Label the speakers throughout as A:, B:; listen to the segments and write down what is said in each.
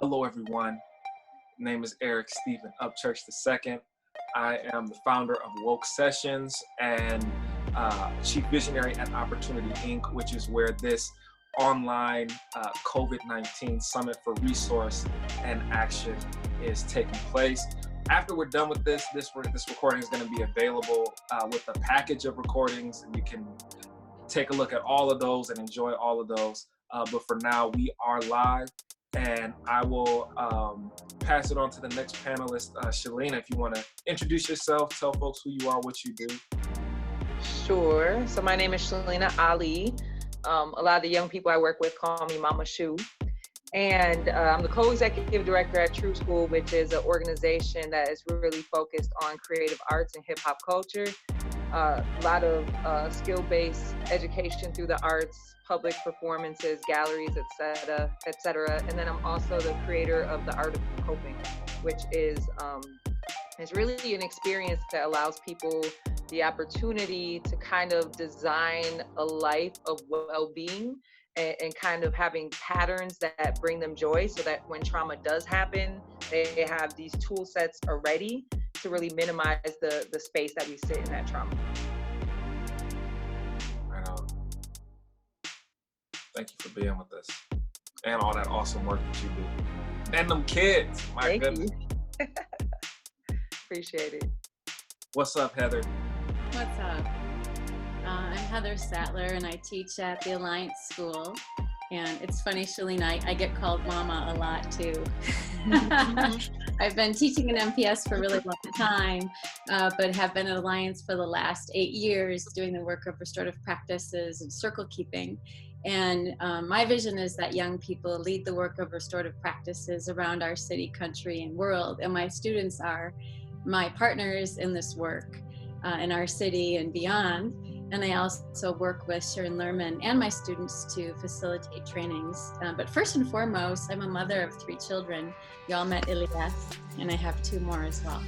A: Hello, everyone. Name is Eric Stephen Upchurch II. I am the founder of Woke Sessions and Chief Visionary at Opportunity Inc., which is where this online COVID-19 Summit for Resource and Action is taking place. After we're done with this recording is going to be available with a package of recordings, and you can take a look at all of those and enjoy all of those. But for now, we are live, and I will pass it on to the next panelist, Shalina. If you want to introduce yourself, tell folks who you are, what you do.
B: Sure. So my name is Shalina Ali. A lot of the young people I work with call me Mama Shu. And I'm the co-executive director at True School, which is an organization that is really focused on creative arts and hip hop culture. A lot of skill-based education through the arts, public performances, galleries, etc. And then I'm also the creator of the Art of Coping, which is really an experience that allows people the opportunity to kind of design a life of well-being and kind of having patterns that bring them joy, so that when trauma does happen, they have these tool sets already to really minimize the space that we sit in that trauma.
A: Right on. Thank you for being with us and all that awesome work that you do. And them kids, my goodness.
B: You. Appreciate it.
A: What's up, Heather?
C: What's up? I'm Heather Sattler, and I teach at the Alliance School. And it's funny, Shalina, I get called Mama a lot too. I've been teaching in MPS for a really long time, but have been at Alliance for the last 8 years doing the work of restorative practices and circle keeping. And my vision is that young people lead the work of restorative practices around our city, country, and world. And my students are my partners in this work in our city and beyond. And I also work with Sharon Lerman and my students to facilitate trainings. But first and foremost, I'm a mother of 3 children. Y'all met Ilyas, and I have 2 more as well.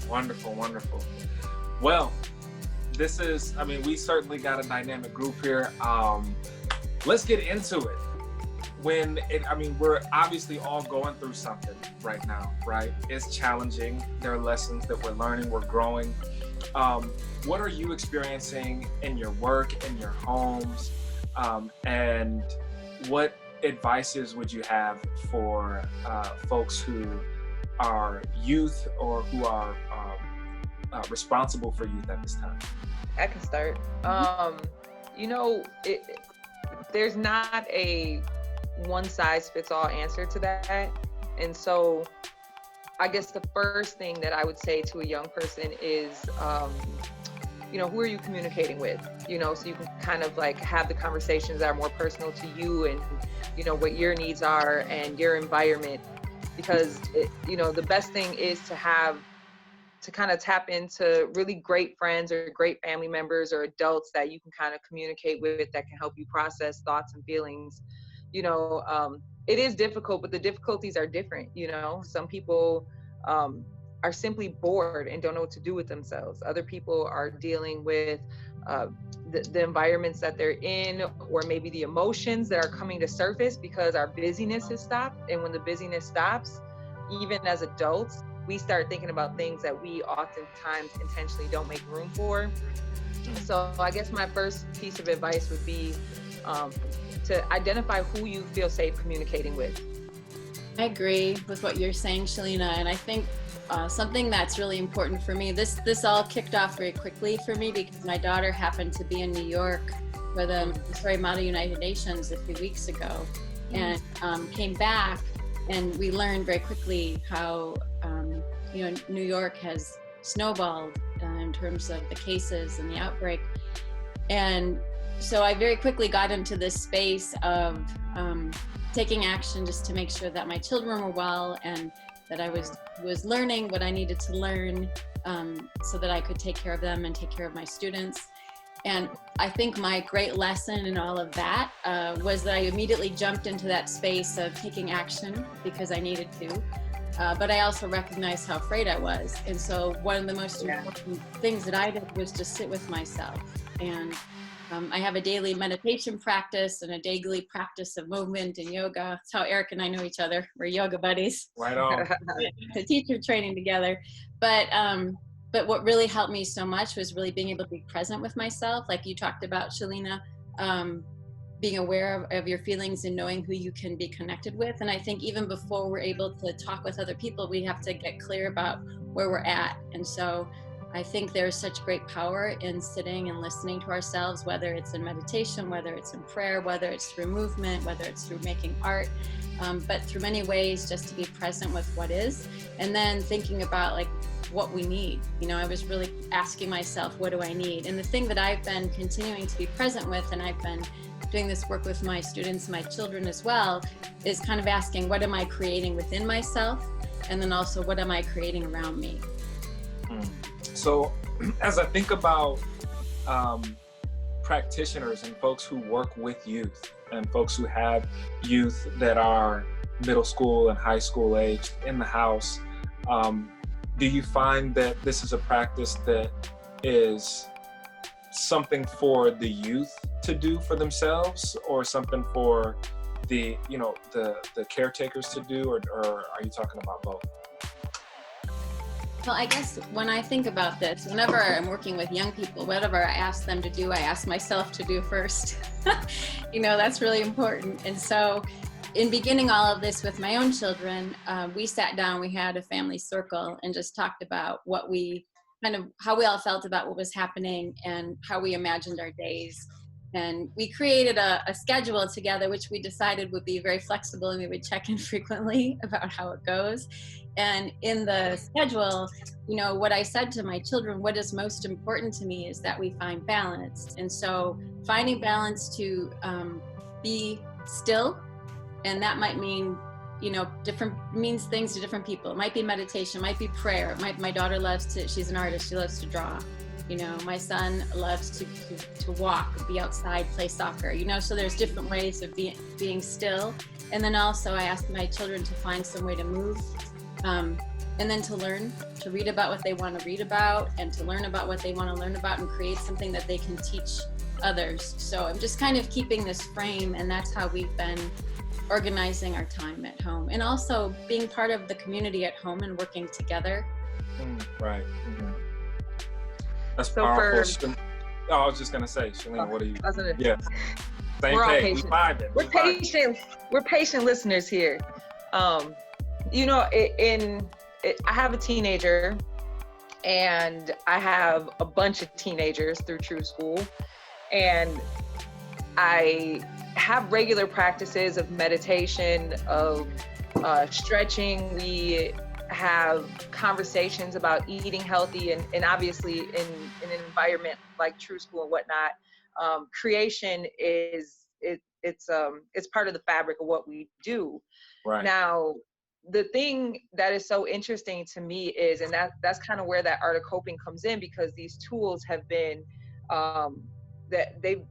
A: Wonderful, wonderful. Well, we certainly got a dynamic group here. Let's get into it. We're obviously all going through something right now, right? It's challenging. There are lessons that we're learning, we're growing. What are you experiencing in your work, in your homes? And what advices would you have for folks who are youth or who are responsible for youth at this time?
B: I can start. There's not a one-size-fits-all answer to that. And so I guess the first thing that I would say to a young person is, who are you communicating with? So you can kind of like have the conversations that are more personal to you and, what your needs are and your environment. Because, the best thing is to kind of tap into really great friends or great family members or adults that you can kind of communicate with that can help you process thoughts and feelings. It is difficult, but the difficulties are different. Some people are simply bored and don't know what to do with themselves. Other people are dealing with the environments that they're in, or maybe the emotions that are coming to surface because our busyness has stopped. And when the busyness stops, even as adults, we start thinking about things that we oftentimes intentionally don't make room for. So I guess my first piece of advice would be to identify who you feel safe communicating with.
C: I agree with what you're saying, Shalina, and I think something that's really important for me, this all kicked off very quickly for me because my daughter happened to be in New York for the Story Model United Nations a few weeks ago, and came back, and we learned very quickly how New York has snowballed in terms of the cases and the outbreak. And so I very quickly got into this space of taking action just to make sure that my children were well and that I was learning what I needed to learn so that I could take care of them and take care of my students. And I think my great lesson in all of that was that I immediately jumped into that space of taking action because I needed to. But I also recognized how afraid I was. And so one of the most important things that I did was just sit with myself and I have a daily meditation practice and a daily practice of movement and yoga. That's how Eric and I know each other. We're yoga buddies.
A: Right on.
C: The teacher training together. But what really helped me so much was really being able to be present with myself. Like you talked about, Shalina, being aware of your feelings and knowing who you can be connected with. And I think even before we're able to talk with other people, we have to get clear about where we're at. And so I think there's such great power in sitting and listening to ourselves, whether it's in meditation, whether it's in prayer, whether it's through movement, whether it's through making art, but through many ways just to be present with what is, and then thinking about like what we need. You know, I was really asking myself, what do I need? And the thing that I've been continuing to be present with, and I've been doing this work with my students, my children as well, is kind of asking, what am I creating within myself? And then also, what am I creating around me?
A: So as I think about practitioners and folks who work with youth and folks who have youth that are middle school and high school aged in the house, do you find that this is a practice that is something for the youth to do for themselves, or something for the caretakers to do, or are you talking about both?
C: Well, I guess when I think about this, whenever I'm working with young people, whatever I ask them to do, I ask myself to do first. You know, that's really important. And so in beginning all of this with my own children, we sat down, we had a family circle and just talked about how we all felt about what was happening and how we imagined our days. And we created a schedule together, which we decided would be very flexible, and we would check in frequently about how it goes. And in the schedule, you know, what I said to my children, what is most important to me is that we find balance. And so finding balance to be still, and that might mean, you know, means things to different people. It might be meditation, might be prayer. My daughter she's an artist, she loves to draw. You know, my son loves to walk, be outside, play soccer, you know, so there's different ways of being still. And then also I asked my children to find some way to move, and then to learn, to read about what they want to read about, and to learn about what they want to learn about, and create something that they can teach others. So I'm just kind of keeping this frame, and that's how we've been organizing our time at home, and also being part of the community at home and working together.
A: Right. Mm-hmm. That's
B: So
A: powerful. I was just gonna say, Shalina, what are you? Yeah. Same
B: We're all
A: page.
B: patient.
A: We vibing.
B: We're patient. We're patient listeners here. You know, I have a teenager, and I have a bunch of teenagers through True School, and I have regular practices of meditation, of stretching. We have conversations about eating healthy, and obviously in an environment like True School and whatnot, creation it's part of the fabric of what we do.
A: Right.
B: Now, the thing that is so interesting to me is, and that's kind of where that art of coping comes in, because these tools have been that they've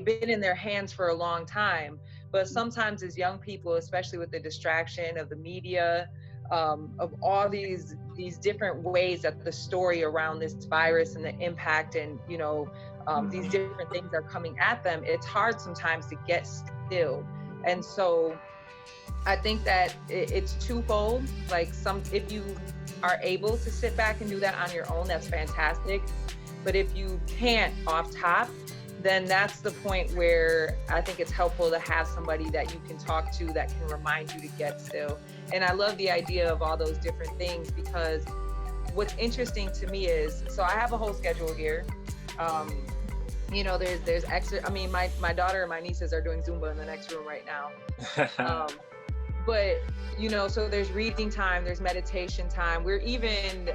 B: been in their hands for a long time, but sometimes as young people, especially with the distraction of the media, of all these different ways that the story around this virus and the impact and, you know, these different things are coming at them, it's hard sometimes to get still. And so I think that it's twofold. Like, if you are able to sit back and do that on your own, that's fantastic. But if you can't off top, then that's the point where I think it's helpful to have somebody that you can talk to that can remind you to get still. And I love the idea of all those different things, because what's interesting to me is, so I have a whole schedule here. You know, there's extra, I mean, my daughter and my nieces are doing Zumba in the next room right now. But, you know, so there's reading time, there's meditation time. We're even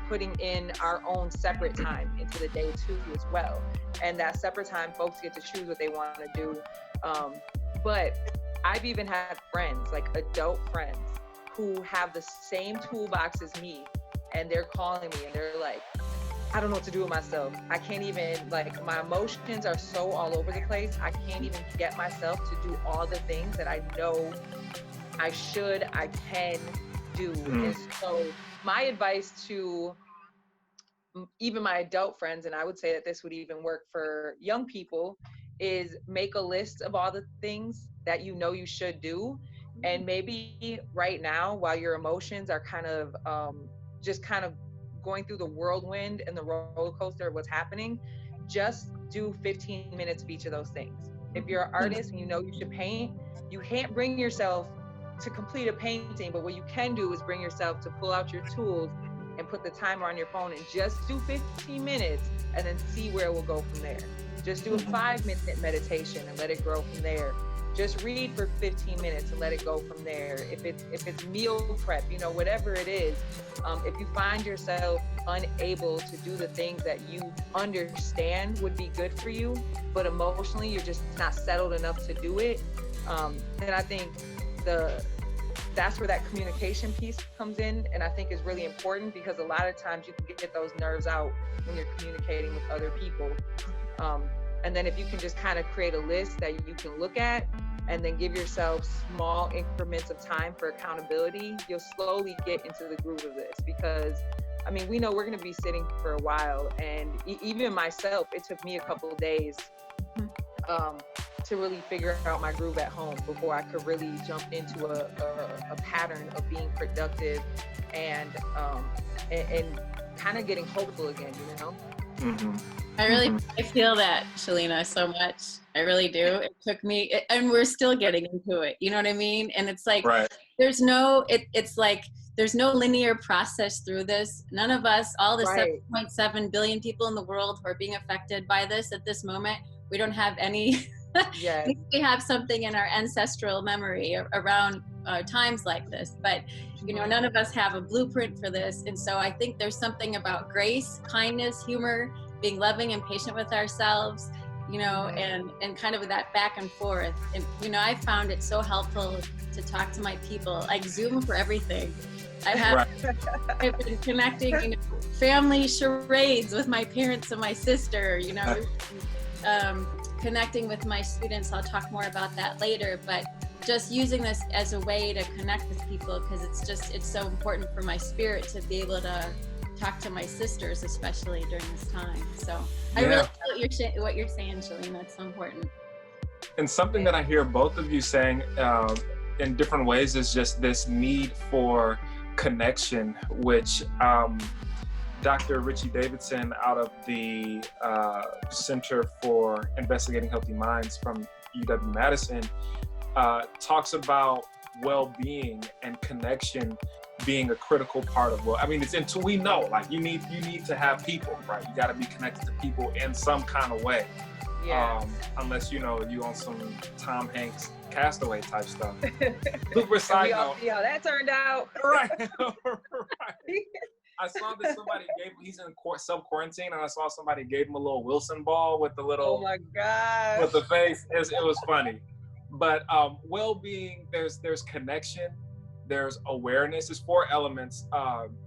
B: putting in our own separate time into the day too as well. And that separate time, folks get to choose what they want to do. But I've even had friends, like adult friends, who have the same toolbox as me, and they're calling me and they're like, I don't know what to do with myself. I can't even, like, my emotions are so all over the place. I can't even get myself to do all the things that I know I can do. And so my advice to even my adult friends, and I would say that this would even work for young people, is make a list of all the things that you know you should do. And maybe right now, while your emotions are kind of just kind of going through the whirlwind and the roller coaster of what's happening, just do 15 minutes of each of those things. If you're an artist and you know you should paint, you can't bring yourself to complete a painting, but what you can do is bring yourself to pull out your tools and put the timer on your phone and just do 15 minutes and then see where it will go from there. Just do a 5-minute meditation and let it grow from there. Just read for 15 minutes and let it go from there. If it's meal prep, you know, whatever it is, if you find yourself unable to do the things that you understand would be good for you, but emotionally you're just not settled enough to do it, then I think that's where that communication piece comes in, and I think is really important, because a lot of times you can get those nerves out when you're communicating with other people. And then if you can just kind of create a list that you can look at and then give yourself small increments of time for accountability, you'll slowly get into the groove of this. Because I mean, we know we're going to be sitting for a while, and even myself, it took me a couple of days to really figure out my groove at home before I could really jump into a pattern of being productive and kind of getting hopeful again, you know?
A: Mm-hmm.
C: I feel that, Shelina, so much. I really do. It took me, and we're still getting into it. You know what I mean? And it's like,
A: Right.
C: there's no linear process through this. None of us, all the
B: Right.
C: 7.7 billion people in the world who are being affected by this at this moment, we don't have any,
B: Yes.
C: we have something in our ancestral memory around times like this, but you know, none of us have a blueprint for this. And so I think there's something about grace, kindness, humor, being loving and patient with ourselves, you know, and kind of that back and forth. And, you know, I found it so helpful to talk to my people, like Zoom for everything. I've been connecting, you know, family charades with my parents and my sister, you know, connecting with my students. I'll talk more about that later, but just using this as a way to connect with people, because it's so important for my spirit to be able to talk to my sisters, especially during this time. So I really feel what you're saying, Shelina. It's so important.
A: And something that I hear both of you saying in different ways is just this need for connection, which Dr. Richie Davidson out of the Center for Investigating Healthy Minds from UW-Madison talks about well-being and connection being a critical part of we know, like you need to have people, right? You got to be connected to people in some kind of way.
B: Yeah.
A: Unless you on some Tom Hanks Castaway type stuff. Super side note.
B: See how that turned out.
A: Right. Right. I saw that somebody he's in self-quarantine, and I saw somebody gave him a little Wilson ball with the little,
B: oh my God,
A: with the face. It was funny. But well-being, there's connection, there's awareness. There's 4 elements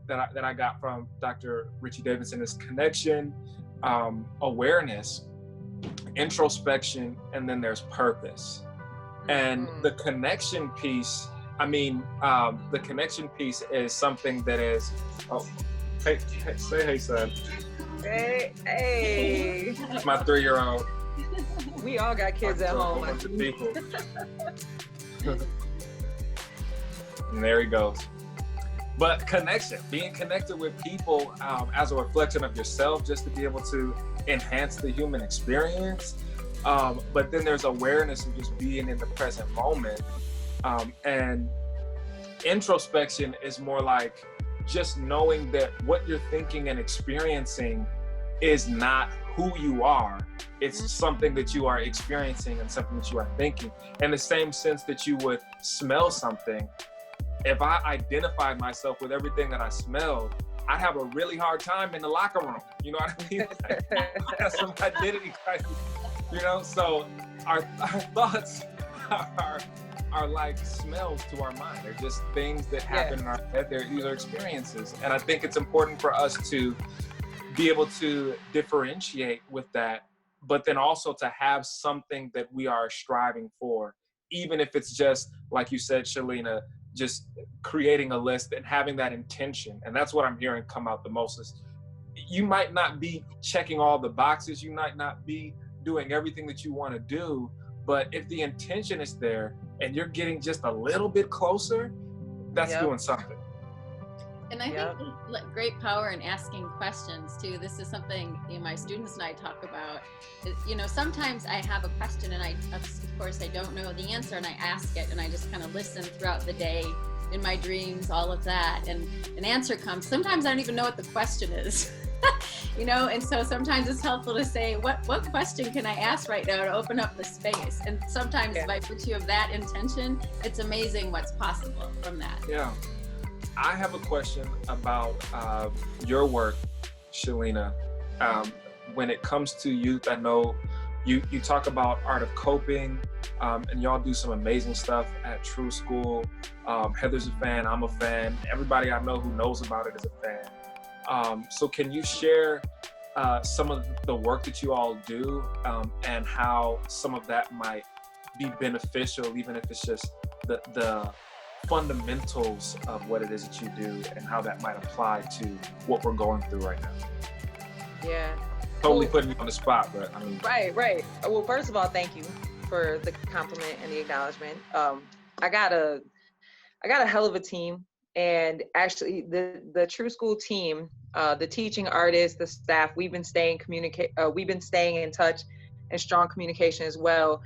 A: that I got from Dr. Richie Davidson: is connection, awareness, introspection, and then there's purpose. And the connection piece, the connection piece is something that is, hey, say hey, son.
B: Hey.
A: It's my 3-year-old.
B: We all got kids at home.
A: And there he goes. But connection, being connected with people as a reflection of yourself, just to be able to enhance the human experience. But then there's awareness of just being in the present moment. And introspection is more like just knowing that what you're thinking and experiencing is not who you are. It's something that you are experiencing and something that you are thinking. In the same sense that you would smell something, if I identified myself with everything that I smelled, I'd have a really hard time in the locker room. You know what I mean? I have some identity crisis. You know, so our thoughts are like smells to our mind. They're just things that happen in our head. These are experiences. And I think it's important for us to be able to differentiate with that, but then also to have something that we are striving for, even if it's just, like you said, Shelina, just creating a list and having that intention. And that's what I'm hearing come out the most, is you might not be checking all the boxes, you might not be doing everything that you want to do, but if the intention is there and you're getting just a little bit closer, that's doing something.
C: And I think great power in asking questions too. This is something my students and I talk about. Sometimes I have a question and of course I don't know the answer, and I ask it and I just kind of listen throughout the day, in my dreams, all of that, and an answer comes. Sometimes I don't even know what the question is. And so sometimes it's helpful to say, what question can I ask right now to open up the space? And sometimes by virtue of that intention, it's amazing what's possible from that.
A: Yeah. I have a question about your work, Shelina. When it comes to youth, I know you talk about Art of Coping, and y'all do some amazing stuff at True School. Heather's a fan, I'm a fan. Everybody I know who knows about it is a fan. So can you share some of the work that you all do, and how some of that might be beneficial, even if it's just the fundamentals of what it is that you do and how that might apply to what we're going through right now?
B: Yeah.
A: Totally putting you on the spot, but I mean.
B: Right. Well, first of all, thank you for the compliment and the acknowledgement. I got a hell of a team, and actually the True School team, the teaching artists, the staff, we've been staying in touch and strong communication as well.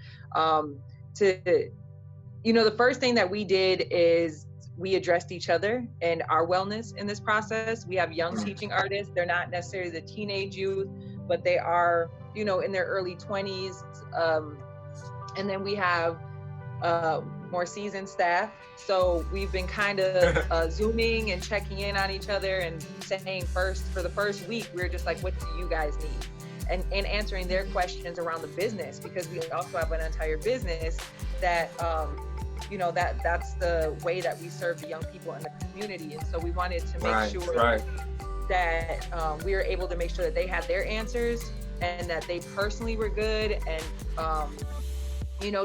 B: The first thing that we did is we addressed each other and our wellness in this process. We have young teaching artists. They're not necessarily the teenage youth, but they are, in their early 20s. And then we have more seasoned staff. So we've been kind of Zooming and checking in on each other and saying for the first week, we were just like, what do you guys need? And answering their questions around the business, because we also have an entire business that, that's the way that we serve the young people in the community. And so we wanted to make sure that we were able to make sure that they had their answers and that they personally were good. And,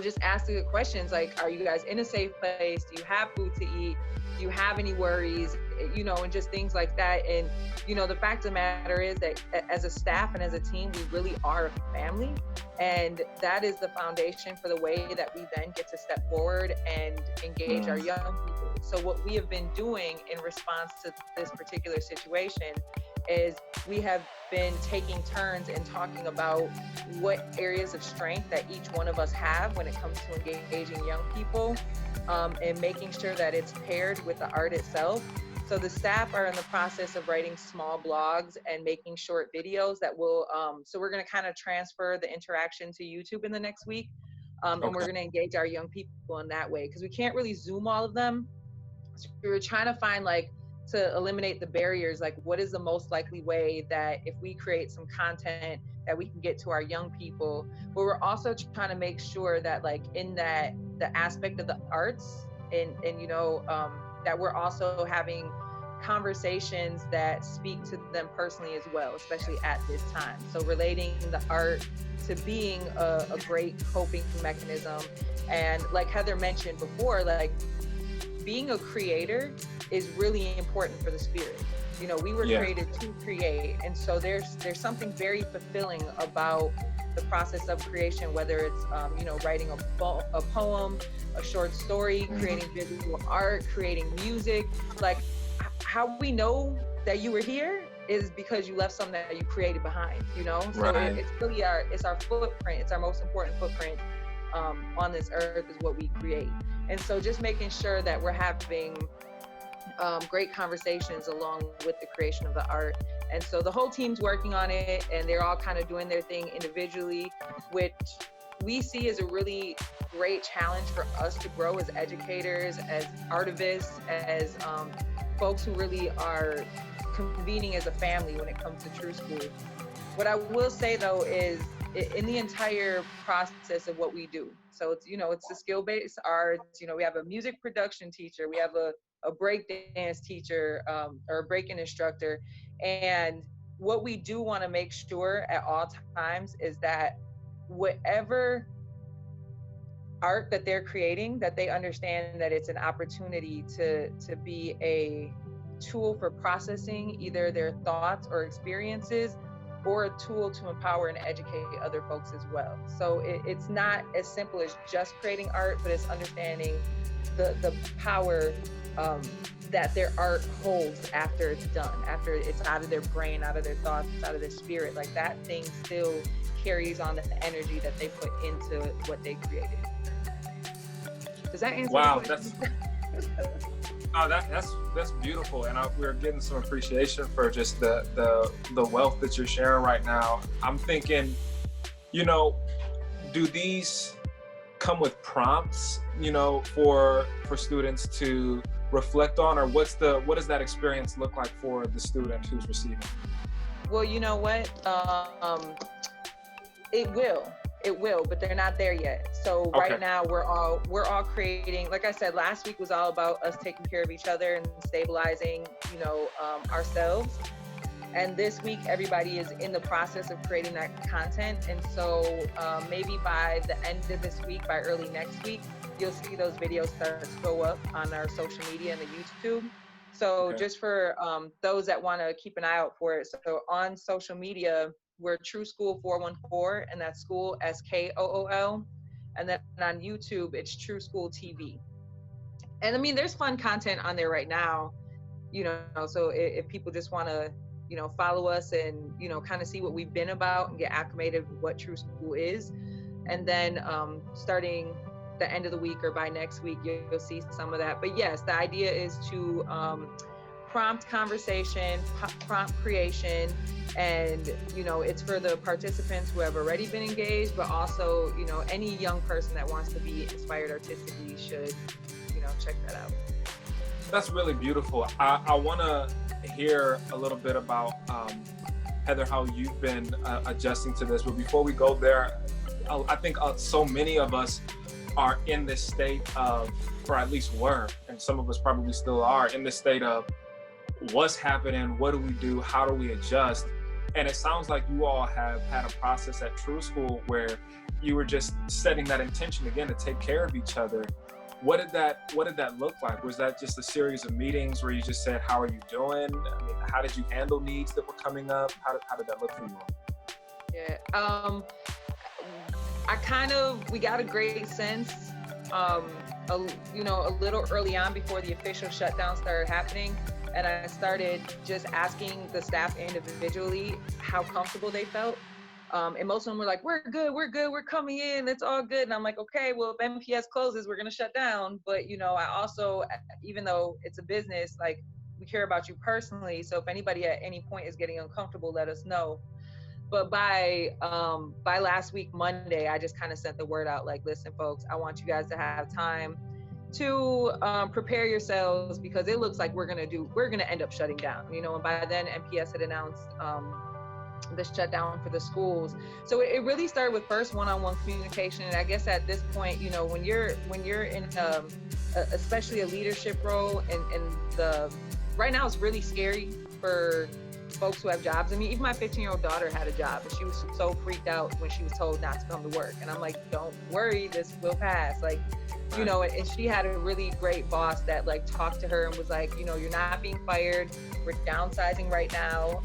B: just asking the questions like, are you guys in a safe place? Do you have food to eat? Do you have any worries? And just things like that. And, the fact of the matter is that as a staff and as a team, we really are a family. And that is the foundation for the way that we then get to step forward and engage our young people. So what we have been doing in response to this particular situation is we have been taking turns and talking about what areas of strength that each one of us have when it comes to engaging young people, and making sure that it's paired with the art itself. So the staff are in the process of writing small blogs and making short videos that will, so we're going to kind of transfer the interaction to YouTube in the next week. And we're going to engage our young people in that way, because we can't really Zoom all of them. So we were trying to find to eliminate the barriers, what is the most likely way that if we create some content that we can get to our young people, but we're also trying to make sure that in that the aspect of the arts and that we're also having conversations that speak to them personally as well, especially at this time. So relating the art to being a great coping mechanism. And like Heather mentioned before, being a creator is really important for the spirit. We were created to create. And so there's something very fulfilling about the process of creation, whether it's, writing a poem, a short story, creating visual art, creating music. How we know that you were here is because you left something that you created behind, So it's really our footprint. It's our most important footprint on this earth is what we create. And so just making sure that we're having great conversations along with the creation of the art. And so the whole team's working on it, and they're all kind of doing their thing individually, which we see as a really great challenge for us to grow as educators, as artivists, as folks who really are convening as a family when it comes to True School. What I will say though is in the entire process of what we do, so it's, it's the skill-based arts, we have a music production teacher, we have a break dance teacher, or a breaking instructor. And what we do want to make sure at all times is that whatever art that they're creating, that they understand that it's an opportunity to be a tool for processing either their thoughts or experiences, or a tool to empower and educate other folks as well. So it's not as simple as just creating art, but it's understanding the power that their art holds after it's done, after it's out of their brain, out of their thoughts, out of their spirit. Like that thing still carries on the energy that they put into what they created. Does that answer?
A: Wow,
B: the question?
A: that's beautiful, and we're getting some appreciation for just the wealth that you're sharing right now. I'm thinking, you know, do these come with prompts, you know, for students to reflect on, or what does that experience look like for the student who's receiving?
B: Well, you know what? It will, but they're not there yet. So right now we're all creating, like I said, last week was all about us taking care of each other and stabilizing, you know, ourselves. And this week, everybody is in the process of creating that content. And so maybe by the end of this week, by early next week, you'll see those videos start to go up on our social media and the YouTube. So just for those that want to keep an eye out for it. So on social media, we're True School 414, and that's school SKOOL. And then on YouTube, it's True School TV. And I mean, there's fun content on there right now, you know, so if people just want to, you know, follow us and, you know, kind of see what we've been about and get acclimated with what True School is. And then starting the end of the week or by next week, you'll see some of that. But yes, the idea is to prompt conversation, prompt creation, and, you know, it's for the participants who have already been engaged, but also, you know, any young person that wants to be inspired artistically should, you know, check that out.
A: That's really beautiful. I want to hear a little bit about, Heather, how you've been adjusting to this. But before we go there, I think so many of us are in this state of, or at least were, and some of us probably still are, in this state of what's happening, what do we do, how do we adjust? And it sounds like you all have had a process at True School where you were just setting that intention again to take care of each other. What did that look like? Was that just a series of meetings where you just said, how are you doing? I mean, how did you handle needs that were coming up? How did that look for you all?
B: Yeah, we got a great sense, you know, a little early on before the official shutdown started happening. And I started just asking the staff individually how comfortable they felt. And most of them were like, we're good, we're coming in, it's all good. And I'm like, okay, well, if MPS closes, we're gonna shut down. But, you know, I also, even though it's a business, like, we care about you personally. So if anybody at any point is getting uncomfortable, let us know. But by last week, Monday, I just kind of sent the word out, like, listen, folks, I want you guys to have time to prepare yourselves, because it looks like we're gonna end up shutting down, you know. And by then, MPS had announced the shutdown for the schools. So it really started with first one-on-one communication. And I guess at this point, you know, when you're in especially a leadership role, and right now it's really scary for folks who have jobs. I mean, even my 15-year-old daughter had a job, and she was so freaked out when she was told not to come to work. And I'm like, don't worry, this will pass. Like, you know, and she had a really great boss that, like, talked to her and was like, you know, you're not being fired. We're downsizing right now.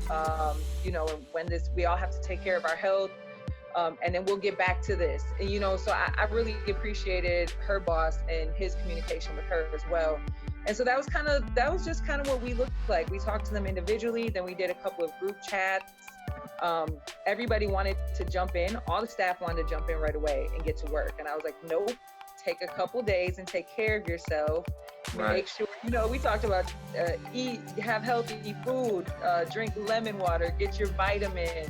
B: You know, and when we all have to take care of our health. And then we'll get back to this. And, you know, so I really appreciated her boss and his communication with her as well. And so that was just kind of what we looked like. We talked to them individually, then we did a couple of group chats. Everybody wanted to jump in. All the staff wanted to jump in right away and get to work. And I was like, nope, take a couple days and take care of yourself. Right. Make sure, you know, we talked about have healthy food, drink lemon water, get your vitamins.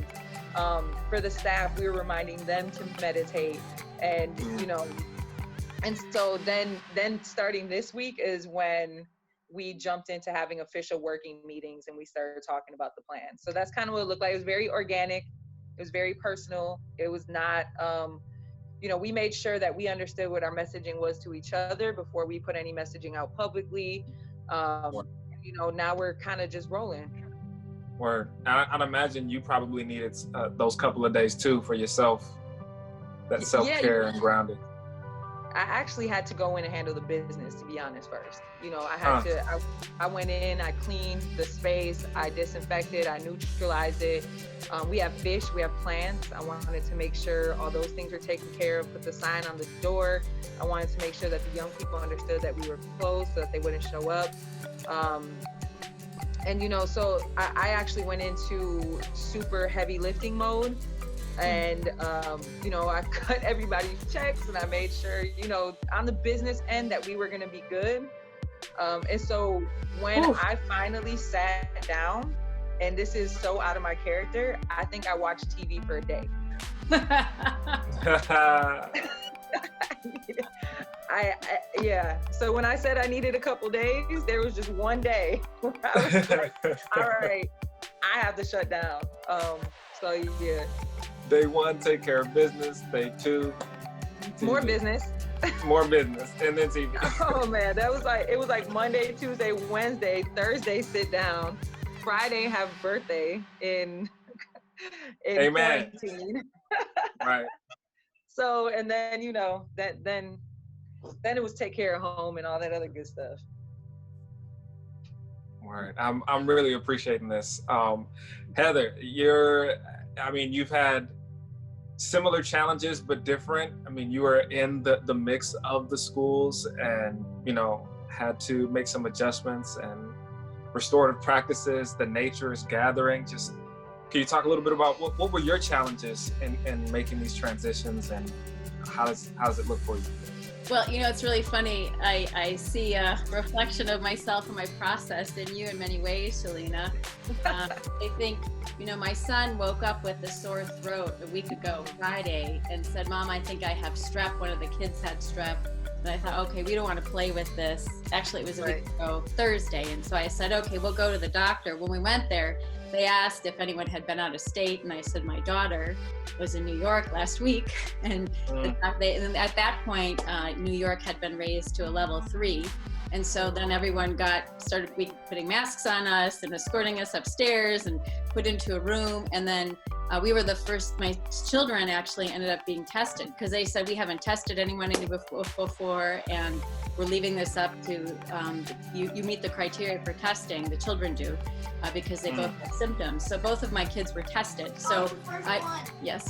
B: For the staff, we were reminding them to meditate, and, you know, and so then starting this week is when we jumped into having official working meetings, and we started talking about the plan. So that's kind of what it looked like. It was very organic. It was very personal. It was not, you know, we made sure that we understood what our messaging was to each other before we put any messaging out publicly. You know, now we're kind of just rolling.
A: Word. I'd imagine you probably needed those couple of days too for yourself, that self-care and grounding.
B: I actually had to go in and handle the business, to be honest, first. You know, I went in, I cleaned the space, I disinfected, I neutralized it. We have fish, we have plants. I wanted to make sure all those things were taken care of, put the sign on the door. I wanted to make sure that the young people understood that we were closed so that they wouldn't show up. And, you know, so I actually went into super heavy lifting mode. And, you know, I cut everybody's checks and I made sure, you know, on the business end that we were going to be good. And so when I finally sat down, and this is so out of my character, I think I watched TV for a day. Yeah. So when I said I needed a couple days, there was just one day where I was like, all right, I have to shut down. So yeah.
A: Day 1, take care of business. Day 2, TV.
B: More business.
A: More business, and then TV.
B: Oh man, it was like Monday, Tuesday, Wednesday, Thursday, sit down. Friday, have birthday in
A: Amen.
B: quarantine.
A: Right.
B: So, and then, you know, then it was take care of home and all that other good stuff.
A: Right. I'm really appreciating this. Heather, you've had similar challenges, but different. I mean, you were in the mix of the schools and, you know, had to make some adjustments and restorative practices, the nature's gathering. Just, can you talk a little bit about what were your challenges in making these transitions, and how does it look for you?
C: Well, you know, it's really funny. I see a reflection of myself and my process in you in many ways, Shalina. I think, you know, my son woke up with a sore throat a week ago, Friday, and said, Mom, I think I have strep. One of the kids had strep. And I thought, okay, we don't want to play with this. Actually, it was a week ago, Thursday. And so I said, okay, we'll go to the doctor. When we went there, they asked if anyone had been out of state. And I said, my daughter was in New York last week. And and at that point, New York had been raised to a level 3. And so then everyone started putting masks on us and escorting us upstairs and put into a room. And then we were the first, my children actually ended up being tested, because they said, we haven't tested anyone before, and we're leaving this up to, you meet the criteria for testing, the children do, because they both have symptoms. So both of my kids were tested. So yes.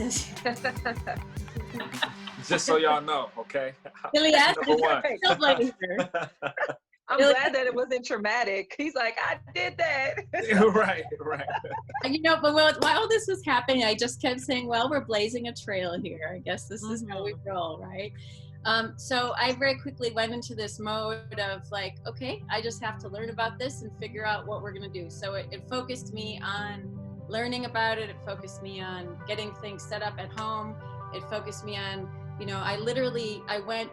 A: Just so y'all know, okay?
C: Yes.
A: Number 1.
B: I'm glad that it wasn't traumatic. He's like, I did that.
A: Right.
C: You know, but while this was happening, I just kept saying, well, we're blazing a trail here. I guess this is how we roll, right? So I very quickly went into this mode of like, okay, I just have to learn about this and figure out what we're going to do. So it focused me on learning about it. It focused me on getting things set up at home. It focused me on, you know, I went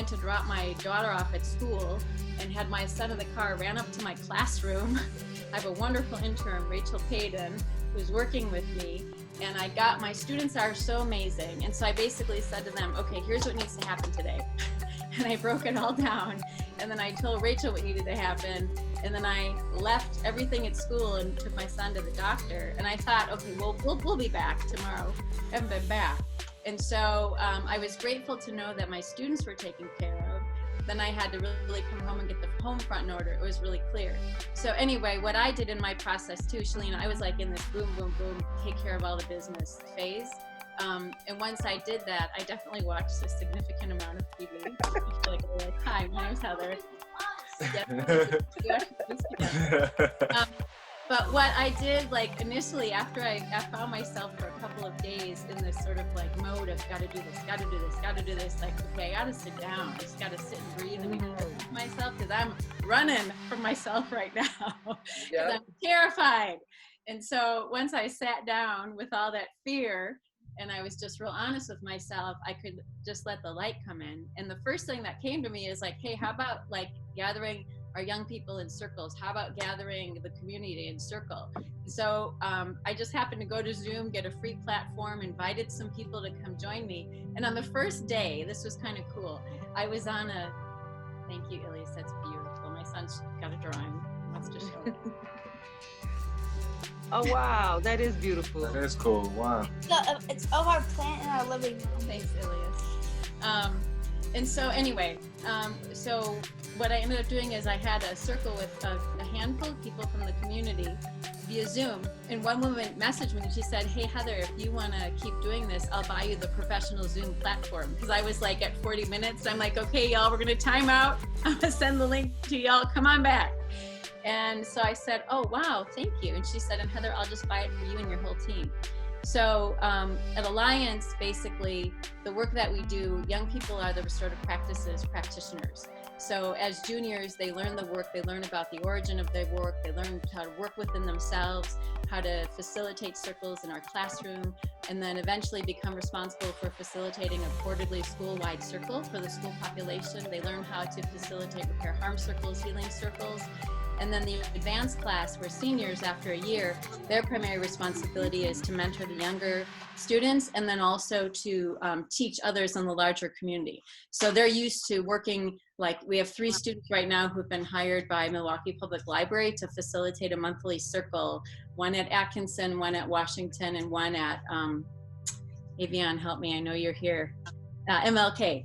C: to drop my daughter off at school and had my son in the car, ran up to my classroom. I have a wonderful intern, Rachel Payton, who's working with me. And my students are so amazing. And so I basically said to them, okay, here's what needs to happen today. And I broke it all down. And then I told Rachel what needed to happen. And then I left everything at school and took my son to the doctor. And I thought, okay, we'll be back tomorrow. I haven't been back. And so I was grateful to know that my students were taken care of. Then I had to really come home and get the home front in order. It was really clear. So anyway, what I did in my process too, Shalina, I was like in this boom, boom, boom, take care of all the business phase. And once I did that, I definitely watched a significant amount of TV. I feel like a little hi, my name's Heather. But what I did, like initially, after I found myself for a couple of days in this sort of like mode of gotta do this, like, okay, I gotta sit down. I just gotta sit and breathe and be present to myself, because I'm running from myself right now. Because I'm terrified. And so once I sat down with all that fear, and I was just real honest with myself, I could just let the light come in. And the first thing that came to me is like, hey, how about like gathering our young people in circles? How about gathering the community in circle? So I just happened to go to Zoom, get a free platform, invited some people to come join me. And on the first day, this was kind of cool. I was on thank you, Ilyas, that's beautiful. My son's got a drawing, he wants to show it.
B: Oh, wow, that is beautiful.
A: That is cool, wow.
D: It's of our plant in our living room.
C: Thanks, Ilyas. And so anyway, so what I ended up doing is I had a circle with a handful of people from the community via Zoom. And one woman messaged me and she said, hey, Heather, if you want to keep doing this, I'll buy you the professional Zoom platform. Because I was like at 40 minutes. I'm like, okay, y'all, we're going to time out. I'm going to send the link to y'all. Come on back. And so I said, oh, wow, thank you. And she said, and Heather, I'll just buy it for you and your whole team. So at Alliance, basically, the work that we do, young people are the restorative practices practitioners. So as juniors, they learn the work, they learn about the origin of their work, they learn how to work within themselves, how to facilitate circles in our classroom, and then eventually become responsible for facilitating a quarterly school-wide circle for the school population. They learn how to facilitate repair harm circles, healing circles. And then the advanced class, where seniors, after a year, their primary responsibility is to mentor the younger students and then also to teach others in the larger community. So they're used to working, like we have 3 students right now who've been hired by Milwaukee Public Library to facilitate a monthly circle, one at Atkinson, one at Washington, and one at, Avian, help me, I know you're here, MLK.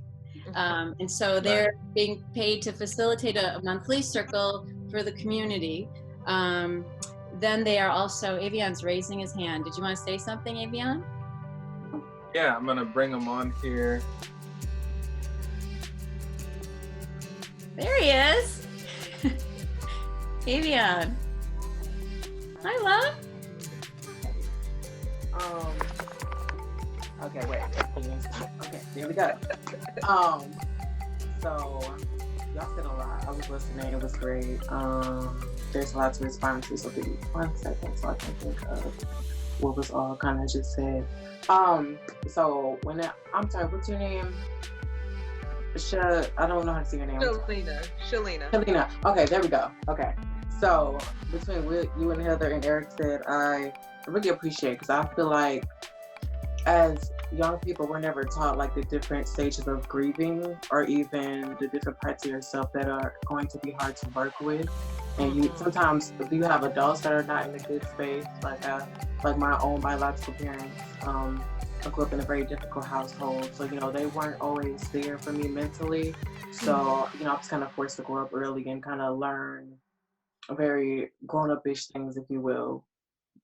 C: And so they're being paid to facilitate a monthly circle for the community. Then they are also, Avian's raising his hand. Did you want to say something, Avian?
A: Yeah, I'm gonna bring him on here.
C: There he is. Avian. Hi, love.
D: Okay, wait. Okay, there we go. So y'all said a lot. I was listening. It was great. There's a lot to respond to. So give me 1 second so I can think of what was all kind of just said. So I'm sorry, what's your name? I don't know how to say your name. Shalina. Okay, there we go. Okay. So between what you and Heather and Eric said, I really appreciate, because I feel like as young people, we're never taught like the different stages of grieving or even the different parts of yourself that are going to be hard to work with. And sometimes you have adults that are not in a good space, like my own biological parents. I grew up in a very difficult household, so they weren't always there for me mentally. So I was kind of forced to grow up early and kind of learn very grown-up-ish things, if you will,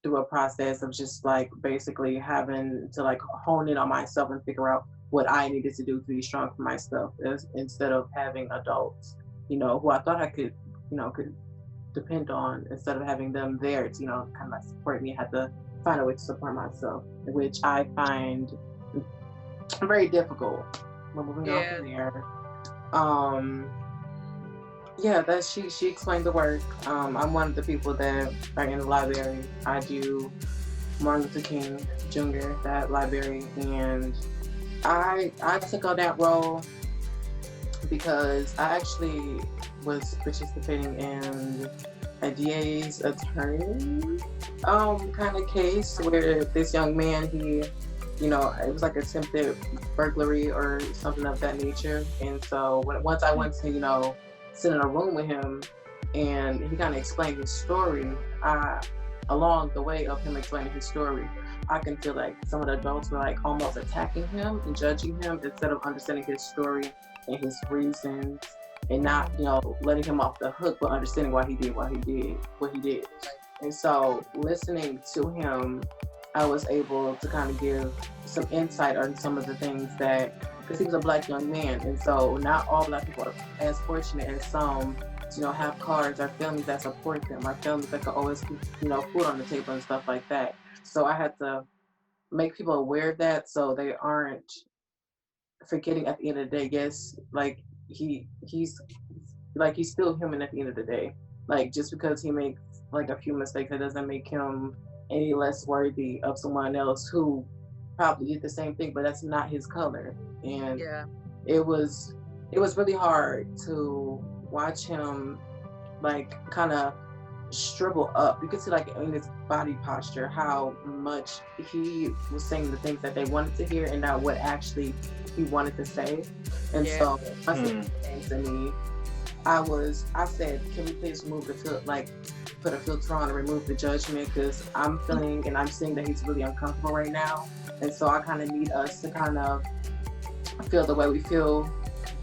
D: through a process of just like basically having to like hone in on myself and figure out what I needed to do to be strong for myself, instead of having adults, who I thought I could depend on, instead of having them there to, kind of like support me. I had to find a way to support myself, which I find very difficult. But moving on from there, that she explained the work. I'm one of the people that are in the library. I do Martin Luther King Jr., that library, and I took on that role because I actually was participating in a DA's attorney kind of case where this young man, he, it was like attempted burglary or something of that nature. And so once I went to, sit in a room with him and he kind of explained his story, along the way of him explaining his story, I can feel like some of the adults were like almost attacking him and judging him instead of understanding his story and his reasons, and not, letting him off the hook, but understanding why he did what he did. And so listening to him, I was able to kind of give some insight on some of the things because he was a Black young man, and so not all Black people are as fortunate as some to, have cars or families that support them, or families that can always keep, food on the table and stuff like that. So I had to make people aware of that so they aren't forgetting at the end of the day, yes, like he's still human at the end of the day. Like, just because he makes like a few mistakes, that doesn't make him any less worthy of someone else who probably did the same thing, but that's not his color. And it was really hard to watch him like kind of struggle up. You could see like in his body posture how much he was saying the things that they wanted to hear and not what actually he wanted to say. And so I said things to me, I said, can we please remove the filter, like put a filter on and remove the judgment, because I'm feeling and I'm seeing that he's really uncomfortable right now. And so I kind of need us to kind of feel the way we feel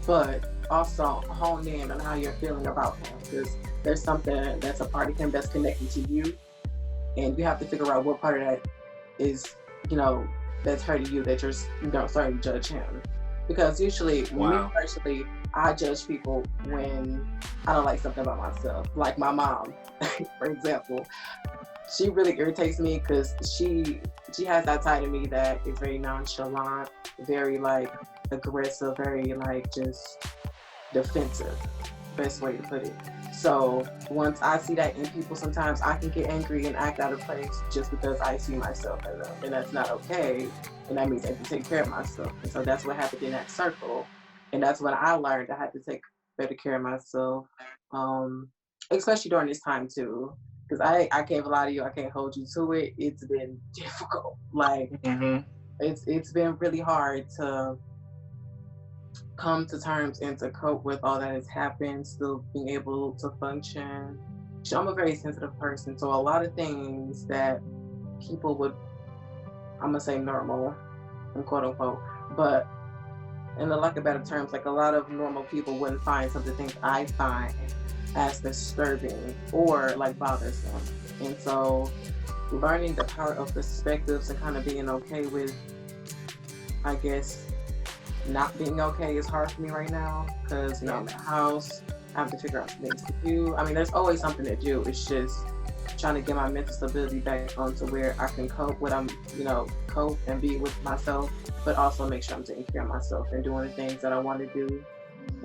D: but also hone in on how you're feeling about him, because there's something that's a part of him that's connected to you, and you have to figure out what part of that is, you know, that's hurting you, that you're, you know, starting to judge him. Because usually,
A: Wow.
D: me personally, I judge people when I don't like something about myself. Like my mom, for example, she really irritates me because she has that side of me that is very nonchalant, very like aggressive, very like just defensive. Best way to put it. So once I see that in people, sometimes I can get angry and act out of place just because I see myself in them, and that's not okay. And that means I have to take care of myself. And so that's what happened in that circle, and that's when I learned I had to take better care of myself, especially during this time too. Because I can't lie to you, I can't hold you to it. It's been difficult. Like
A: Mm-hmm.
D: it's been really hard to come to terms and to cope with all that has happened, still being able to function. So I'm a very sensitive person, so a lot of things that people would, I'm gonna say normal, and quote unquote, but in the lack of better terms, like a lot of normal people wouldn't find some of the things I find as disturbing or like bothersome. And so learning the power of perspectives and kind of being okay with, I guess, not being okay is hard for me right now, because you know, I'm in the house, I have to figure out some things to do. I mean, there's always something to do. It's just trying to get my mental stability back onto where I can cope with, you know, cope and be with myself, but also make sure I'm taking care of myself and doing the things that I want to do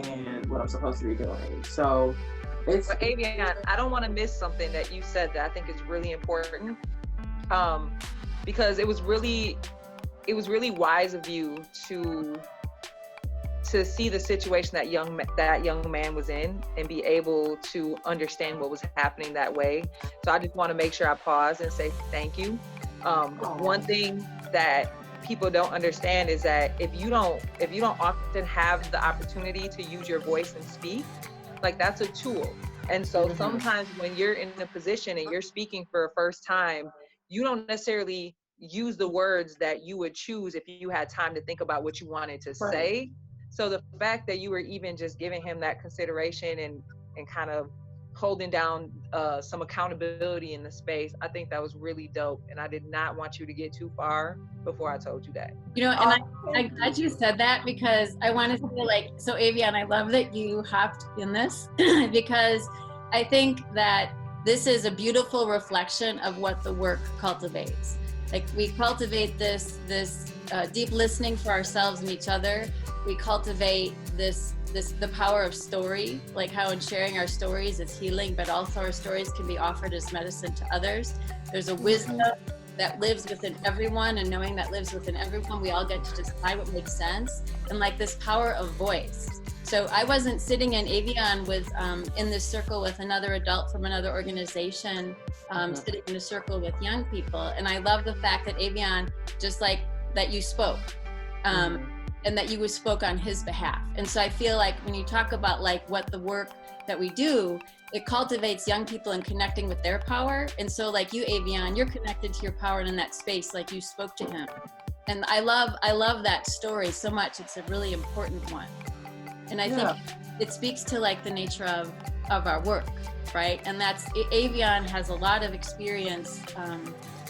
D: and what I'm supposed to be doing. So it's
B: But Avian, I don't want to miss something that you said that I think is really important, because it was really wise of you to see the situation that young man was in and be able to understand what was happening that way. So I just want to make sure I pause and say thank you. One thing that people don't understand is that if you don't often have the opportunity to use your voice and speak, like that's a tool. And so sometimes when you're in a position and you're speaking for a first time, you don't necessarily use the words that you would choose if you had time to think about what you wanted to say. So the fact that you were even just giving him that consideration and kind of holding down some accountability in the space, I think that was really dope. And I did not want you to get too far before I told you that.
C: You know, and I'm glad you said that, because I wanted to feel like, so Avian, I love that you hopped in this because I think that this is a beautiful reflection of what the work cultivates. Like we cultivate this deep listening for ourselves and each other. We cultivate the power of story, like how in sharing our stories it's healing, but also our stories can be offered as medicine to others. There's a wisdom that lives within everyone, and knowing that lives within everyone, we all get to decide what makes sense, and like this power of voice. So I wasn't sitting in Avian with in this circle with another adult from another organization, sitting in a circle with young people, and I love the fact that Avian, just like that, you spoke. And that you spoke on his behalf. And so I feel like when you talk about like what the work that we do, it cultivates young people in connecting with their power. And so like you, Avian, you're connected to your power and in that space, like you spoke to him. And I love that story so much. It's a really important one. And I think it speaks to like the nature of our work, right? And that's, Avian has a lot of experience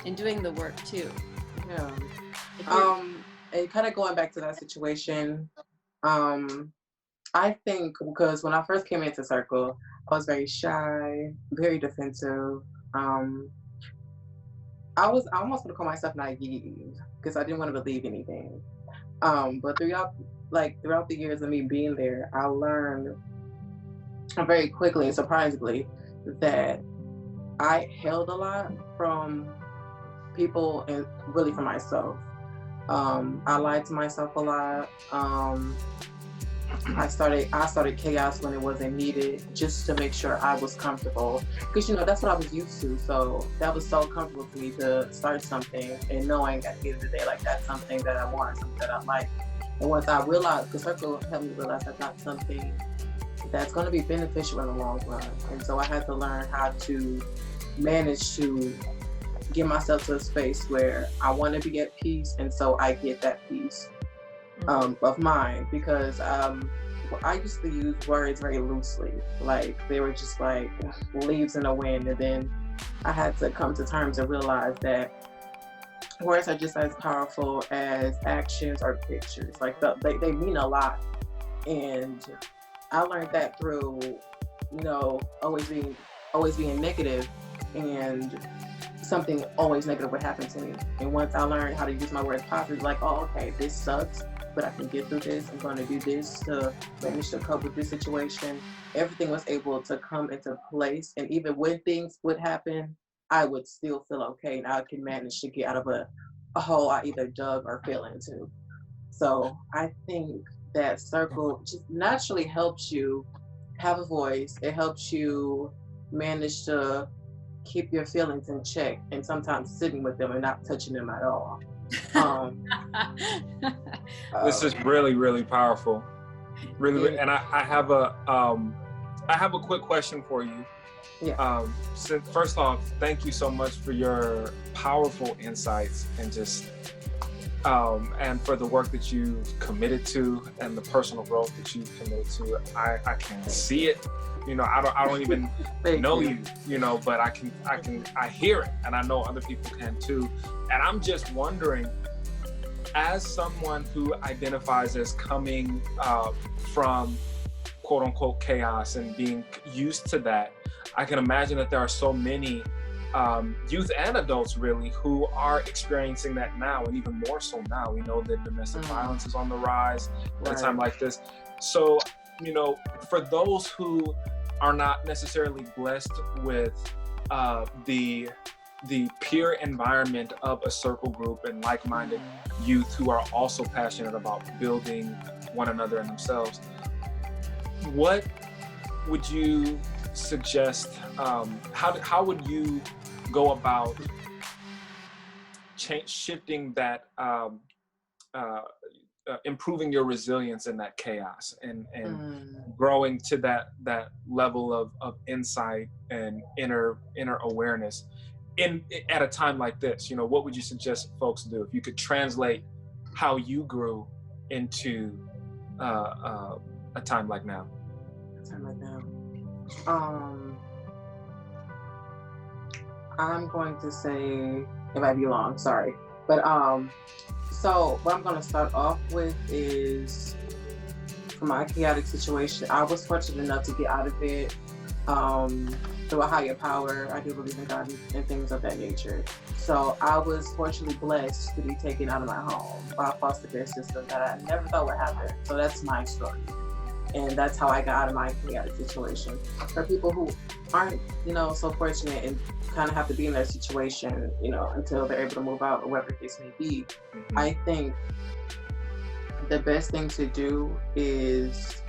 C: in doing the work too.
D: Yeah. And kind of going back to that situation, I think because when I first came into Circle, I was very shy, very defensive. I almost want to call myself naive because I didn't want to believe anything. But throughout the years of me being there, I learned very quickly and surprisingly that I held a lot from people and really from myself. I lied to myself a lot. I started chaos when it wasn't needed, just to make sure I was comfortable, because you know that's what I was used to. So that was so comfortable for me to start something and knowing at the end of the day, like that's something that I want, something that I like. And once I realized, the Circle helped me realize that's not something that's going to be beneficial in the long run. And so I had to learn how to manage to get myself to a space where I want to be at peace, and so I get that peace of mind, because I used to use words very loosely, like they were just like leaves in the wind, and then I had to come to terms and realize that words are just as powerful as actions or pictures. Like they mean a lot, and I learned that through, you know, always being negative, and something always negative would happen to me. And once I learned how to use my words positively, like, oh, okay, this sucks, but I can get through this. I'm going to do this to manage to cope with this situation. Everything was able to come into place. And even when things would happen, I would still feel okay. And I can manage to get out of a hole I either dug or fell into. So I think that circle just naturally helps you have a voice. It helps you manage to keep your feelings in check, and sometimes sitting with them and not touching them at all.
A: This is really, really powerful. Really, and I have a quick question for you.
D: Yeah.
A: So first off, thank you so much for your powerful insights and just and for the work that you've committed to and the personal growth that you've committed to. I can see it. You know, I don't even know you, you know, but I hear it, and I know other people can too. And I'm just wondering, as someone who identifies as coming from quote unquote chaos and being used to that, I can imagine that there are so many youth and adults really who are experiencing that now, and even more so now. We know that domestic violence is on the rise at a time like this. So, you know, for those who are not necessarily blessed with the peer environment of a circle group and like-minded youth who are also passionate about building one another and themselves, what would you suggest? How would you go about shifting that, improving your resilience in that chaos and growing to that level of insight and inner awareness at a time like this? You know, what would you suggest folks do if you could translate how you grew into a time like now?
D: I'm going to say, it might be long, sorry, but so what I'm going to start off with is, for my chaotic situation, I was fortunate enough to get out of it through a higher power. I do believe in God and things of that nature. So I was fortunately blessed to be taken out of my home by a foster care system that I never thought would happen. So that's my story. And that's how I got out of my chaotic situation. For people who aren't, you know, so fortunate and kind of have to be in their situation, you know, until they're able to move out or whatever the case may be, I think the best thing to do is,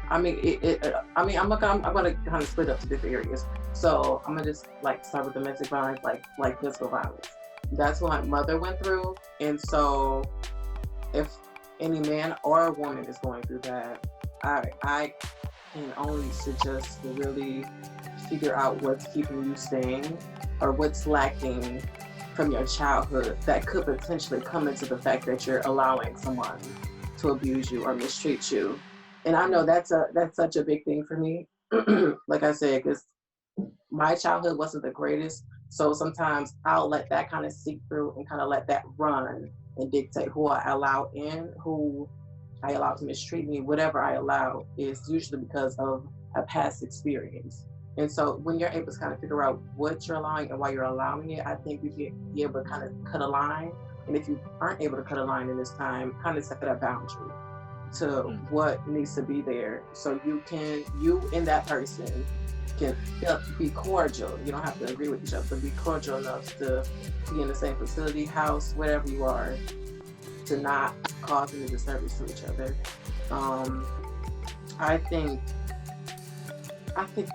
D: I'm gonna kind of split up to different areas. So I'm gonna just like start with domestic violence, like physical violence. That's what my mother went through, and so if any man or a woman is going through that, I can only suggest to really figure out what's keeping you staying or what's lacking from your childhood that could potentially come into the fact that you're allowing someone to abuse you or mistreat you. And I know that's such a big thing for me. Like I said, because my childhood wasn't the greatest. So sometimes I'll let that kind of seep through and kind of let that run and dictate who I allow in, who I allow to mistreat me. Whatever I allow is usually because of a past experience. And so when you're able to kind of figure out what you're allowing and why you're allowing it, I think you'd be able to kind of cut a line. And if you aren't able to cut a line in this time, kind of set a boundary to what needs to be there. So you and that person can be cordial. You don't have to agree with each other, but be cordial enough to be in the same facility, house, wherever you are, to not cause any disturbance to each other. I think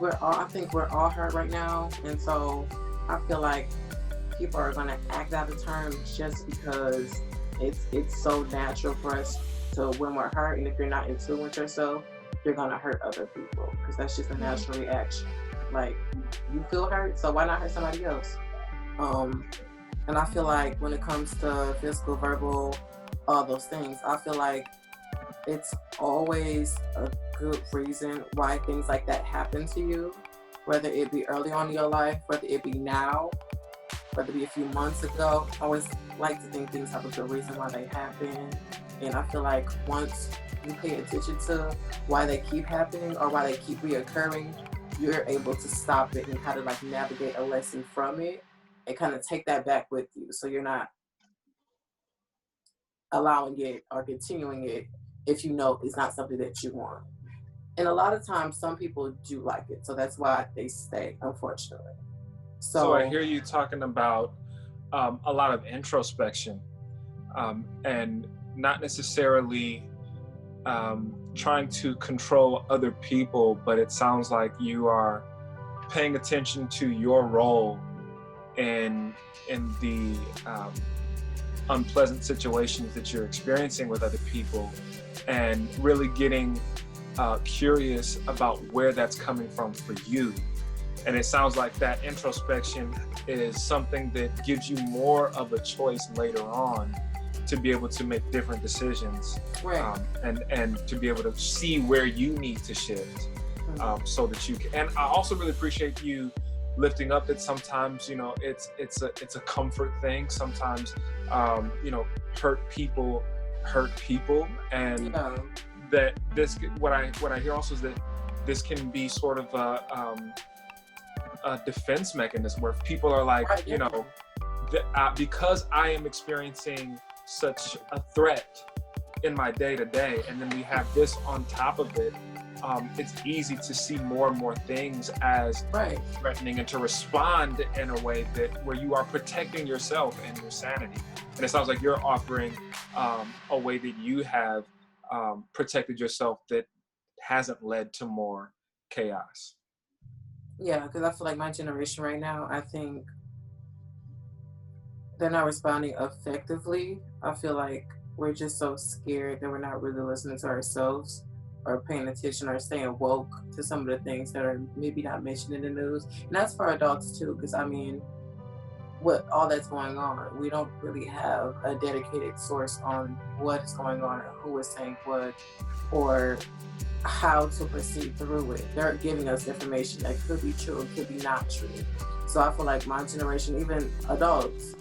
D: we're all hurt right now, and so I feel like people are gonna act out of turn just because it's so natural for us to, when we're hurt, and if you're not in tune with yourself, you're gonna hurt other people because that's just a natural reaction. Like, you feel hurt, so why not hurt somebody else? And I feel like when it comes to physical, verbal, all those things, I feel like it's always a good reason why things like that happen to you, whether it be early on in your life, whether it be now, whether it be a few months ago. I always like to think things have a good reason why they happen. And I feel like once you pay attention to why they keep happening or why they keep reoccurring, you're able to stop it and kind of like navigate a lesson from it and kind of take that back with you. So you're not allowing it or continuing it if you know it's not something that you want. And a lot of times some people do like it. So that's why they stay, unfortunately.
A: So I hear you talking about a lot of introspection and not necessarily trying to control other people, but it sounds like you are paying attention to your role in the unpleasant situations that you're experiencing with other people, and really getting curious about where that's coming from for you. And it sounds like that introspection is something that gives you more of a choice later on to be able to make different decisions,
D: right.
A: And to be able to see where you need to shift, so that you can. And I also really appreciate you lifting up that sometimes, you know, it's a comfort thing. Sometimes, you know, hurt people, and that this, what I hear also is that this can be sort of a defense mechanism where people are like, right, you know, because I am experiencing such a threat in my day-to-day, and then we have this on top of it, it's easy to see more and more things as threatening and to respond in a way that where you are protecting yourself and your sanity. And it sounds like you're offering a way that you have protected yourself that hasn't led to more chaos.
D: Yeah, because I feel like my generation right now, I think they're not responding effectively. I feel like we're just so scared that we're not really listening to ourselves or paying attention or staying woke to some of the things that are maybe not mentioned in the news. And that's for adults too, because I mean, with all that's going on, we don't really have a dedicated source on what is going on or who is saying what or how to proceed through it. They're giving us information that could be true and could be not true. So I feel like my generation, even adults,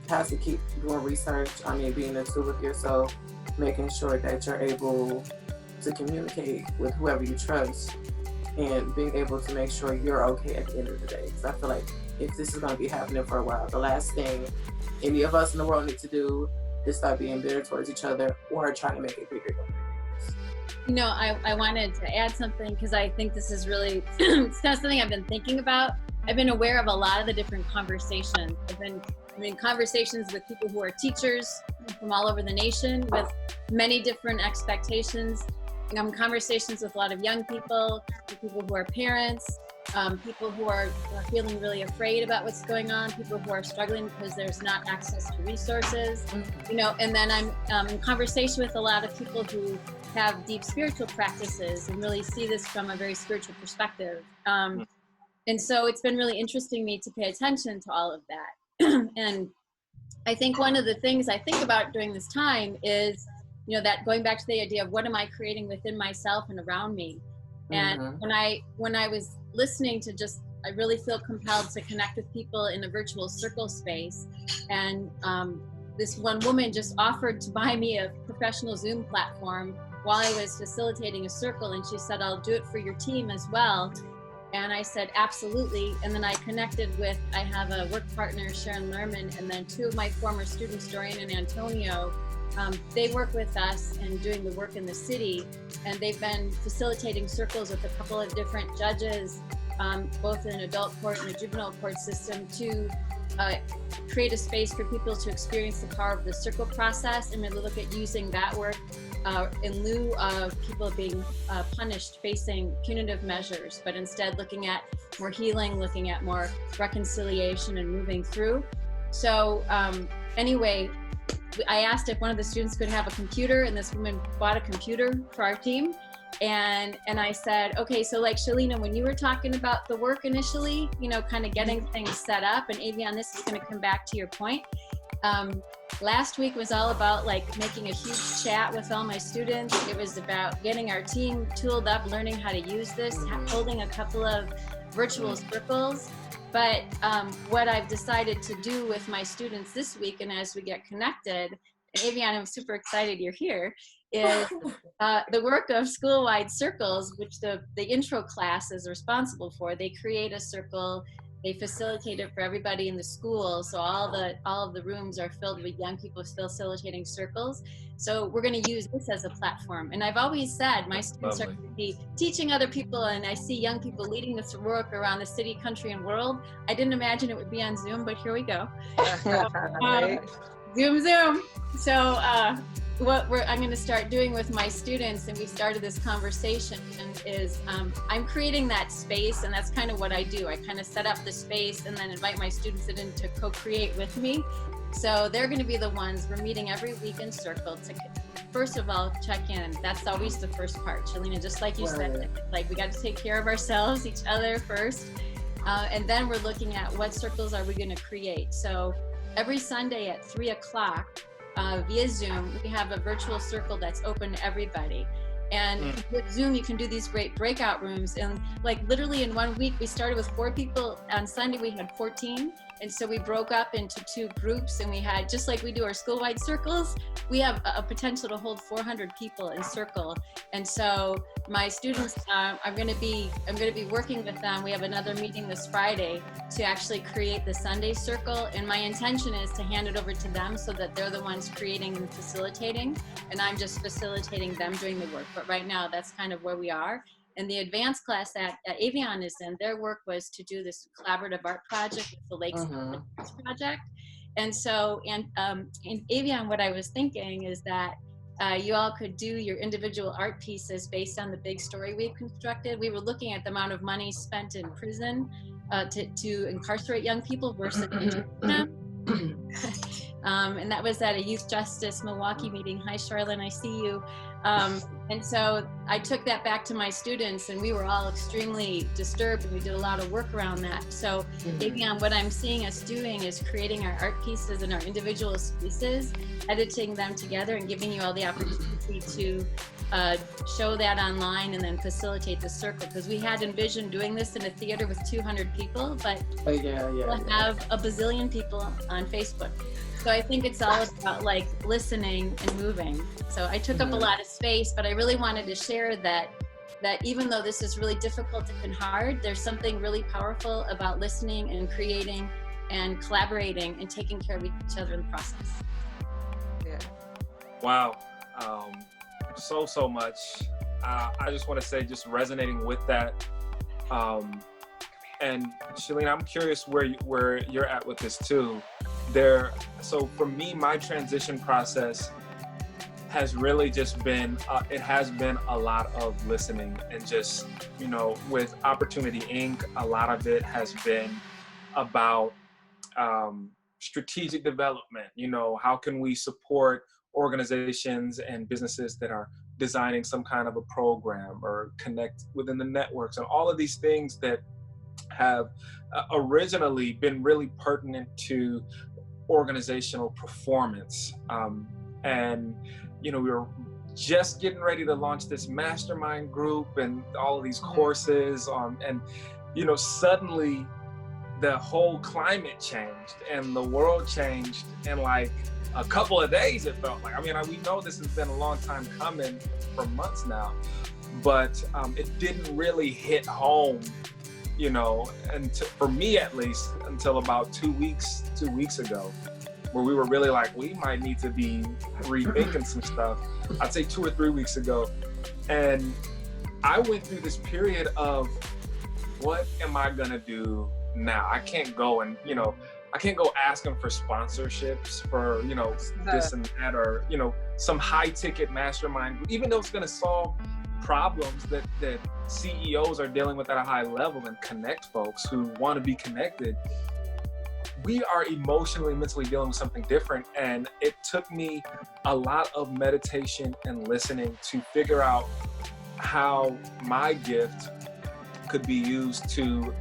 D: has to keep doing research. I mean, being in tune with yourself, making sure that you're able to communicate with whoever you trust, and being able to make sure you're okay at the end of the day. Because I feel like if this is going to be happening for a while, the last thing any of us in the world need to do is start being bitter towards each other or trying to make it bigger than it is.
C: You know, I wanted to add something because I think this is really it's kind of something I've been thinking about. I've been aware of a lot of the different conversations. I've been in conversations with people who are teachers from all over the nation with many different expectations. I'm in conversations with a lot of young people who are parents, people who are feeling really afraid about what's going on, people who are struggling because there's not access to resources, you know, and then I'm in conversation with a lot of people who have deep spiritual practices and really see this from a very spiritual perspective. And so it's been really interesting to me to pay attention to all of that. And I think one of the things I think about during this time is, you know, that going back to the idea of what am I creating within myself and around me. And when I was listening to just, I really feel compelled to connect with people in a virtual circle space. And this one woman just offered to buy me a professional Zoom platform while I was facilitating a circle. And she said, I'll do it for your team as well. And I said, absolutely. And then I connected with, I have a work partner, Sharon Lerman, and then two of my former students, Dorian and Antonio. They work with us and doing the work in the city. And they've been facilitating circles with a couple of different judges, both in adult court and the juvenile court system, to create a space for people to experience the power of the circle process and really look at using that work in lieu of people being punished, facing punitive measures, but instead looking at more healing, looking at more reconciliation and moving through. So anyway, I asked if one of the students could have a computer, and this woman bought a computer for our team. And I said, okay, so like Shalina, when you were talking about the work initially, you know, kind of getting things set up, and Avian, this is going to come back to your point. Last week was all about like making a huge chat with all my students. It was about getting our team tooled up, learning how to use this, holding a couple of virtual circles. But what I've decided to do with my students this week, and as we get connected, and Avian, I'm super excited you're here, is the work of school-wide circles, which the intro class is responsible for. They create a circle. They facilitate it for everybody in the school, so all of the rooms are filled with young people facilitating circles. So we're going to use this as a platform. And I've always said my students are going to be teaching other people, and I see young people leading this work around the city, country, and world. I didn't imagine it would be on Zoom, but here we go. Zoom. So what I'm going to start doing with my students, and we started this conversation, is I'm creating that space, and that's kind of what I do. I kind of set up the space and then invite my students in to co-create with me. So they're going to be the ones, we're meeting every week in circle to, first of all, check in. That's always the first part, Shalina, just like you said, like we got to take care of ourselves, each other first. And then we're looking at what circles are we going to create. So every Sunday at 3 o'clock, via Zoom, we have a virtual circle that's open to everybody. And with Zoom, you can do these great breakout rooms. And like literally in 1 week, we started with 4 people. On Sunday, we had 14. And so we broke up into 2 groups, and we had, just like we do our school-wide circles, we have a potential to hold 400 people in circle. And so my students, I'm going to be working with them. We have another meeting this Friday to actually create the Sunday circle. And my intention is to hand it over to them so that they're the ones creating and facilitating, and I'm just facilitating them doing the work. But right now, that's kind of where we are. And the advanced class that Avian is in, their work was to do this collaborative art project with the Lakes Project. And so, in Avian, what I was thinking is that you all could do your individual art pieces based on the big story we've constructed. We were looking at the amount of money spent in prison to incarcerate young people versus them. And that was at a Youth Justice Milwaukee meeting. Hi, Charlene, I see you. And so I took that back to my students, and we were all extremely disturbed, and we did a lot of work around that. So Avian, what I'm seeing us doing is creating our art pieces and our individual pieces, editing them together, and giving you all the opportunity to show that online and then facilitate the circle, because we had envisioned doing this in a theater with 200 people, but we'll have a bazillion people on Facebook. So I think it's all about like listening and moving. So I took up a lot of space, but I really wanted to share that even though this is really difficult and hard, there's something really powerful about listening and creating and collaborating and taking care of each other in the process.
B: Yeah.
A: Wow. So much. I just want to say, just resonating with that. And Shalene, I'm curious where you're at with this too. So for me, my transition process has really just been, it has been a lot of listening, and just, with Opportunity Inc., a lot of it has been about strategic development. How can we support organizations and businesses that are designing some kind of a program or connect within the networks, and all of these things that have originally been really pertinent to organizational performance. And we were just getting ready to launch this mastermind group and all of these courses and suddenly the whole climate changed and the world changed in like a couple of days, it felt like. We know this has been a long time coming for months now, but it didn't really hit home, and for me at least, until about 2 weeks ago, where we were really like, we might need to be rethinking some stuff. I'd say 2 or 3 weeks ago. And I went through this period of, what am I gonna do now? I can't go and, I can't go asking for sponsorships for, this and that, or, some high ticket mastermind, even though it's gonna solve problems that CEOs are dealing with at a high level and connect folks who want to be connected. We are emotionally, mentally dealing with something different. And it took me a lot of meditation and listening to figure out how my gift could be used to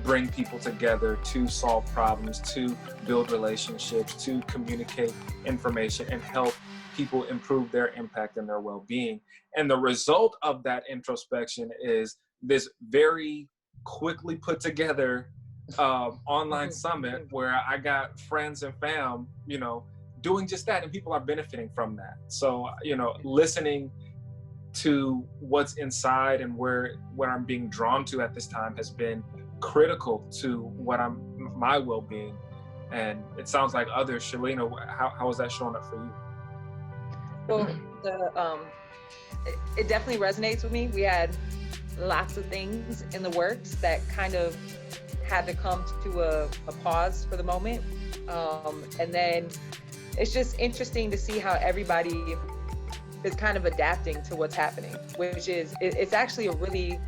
A: bring people together to solve problems, to build relationships, to communicate information and help people improve their impact and their well-being. And the result of that introspection is this very quickly put together online summit where I got friends and fam, doing just that, and people are benefiting from that. So, listening to what's inside and what I'm being drawn to at this time has been critical to my well-being. And it sounds like others. Shelina, how is that showing up for you?
B: Well, it definitely resonates with me. We had lots of things in the works that kind of had to come to a pause for the moment. And then it's just interesting to see how everybody is kind of adapting to what's happening, which is, it's actually a really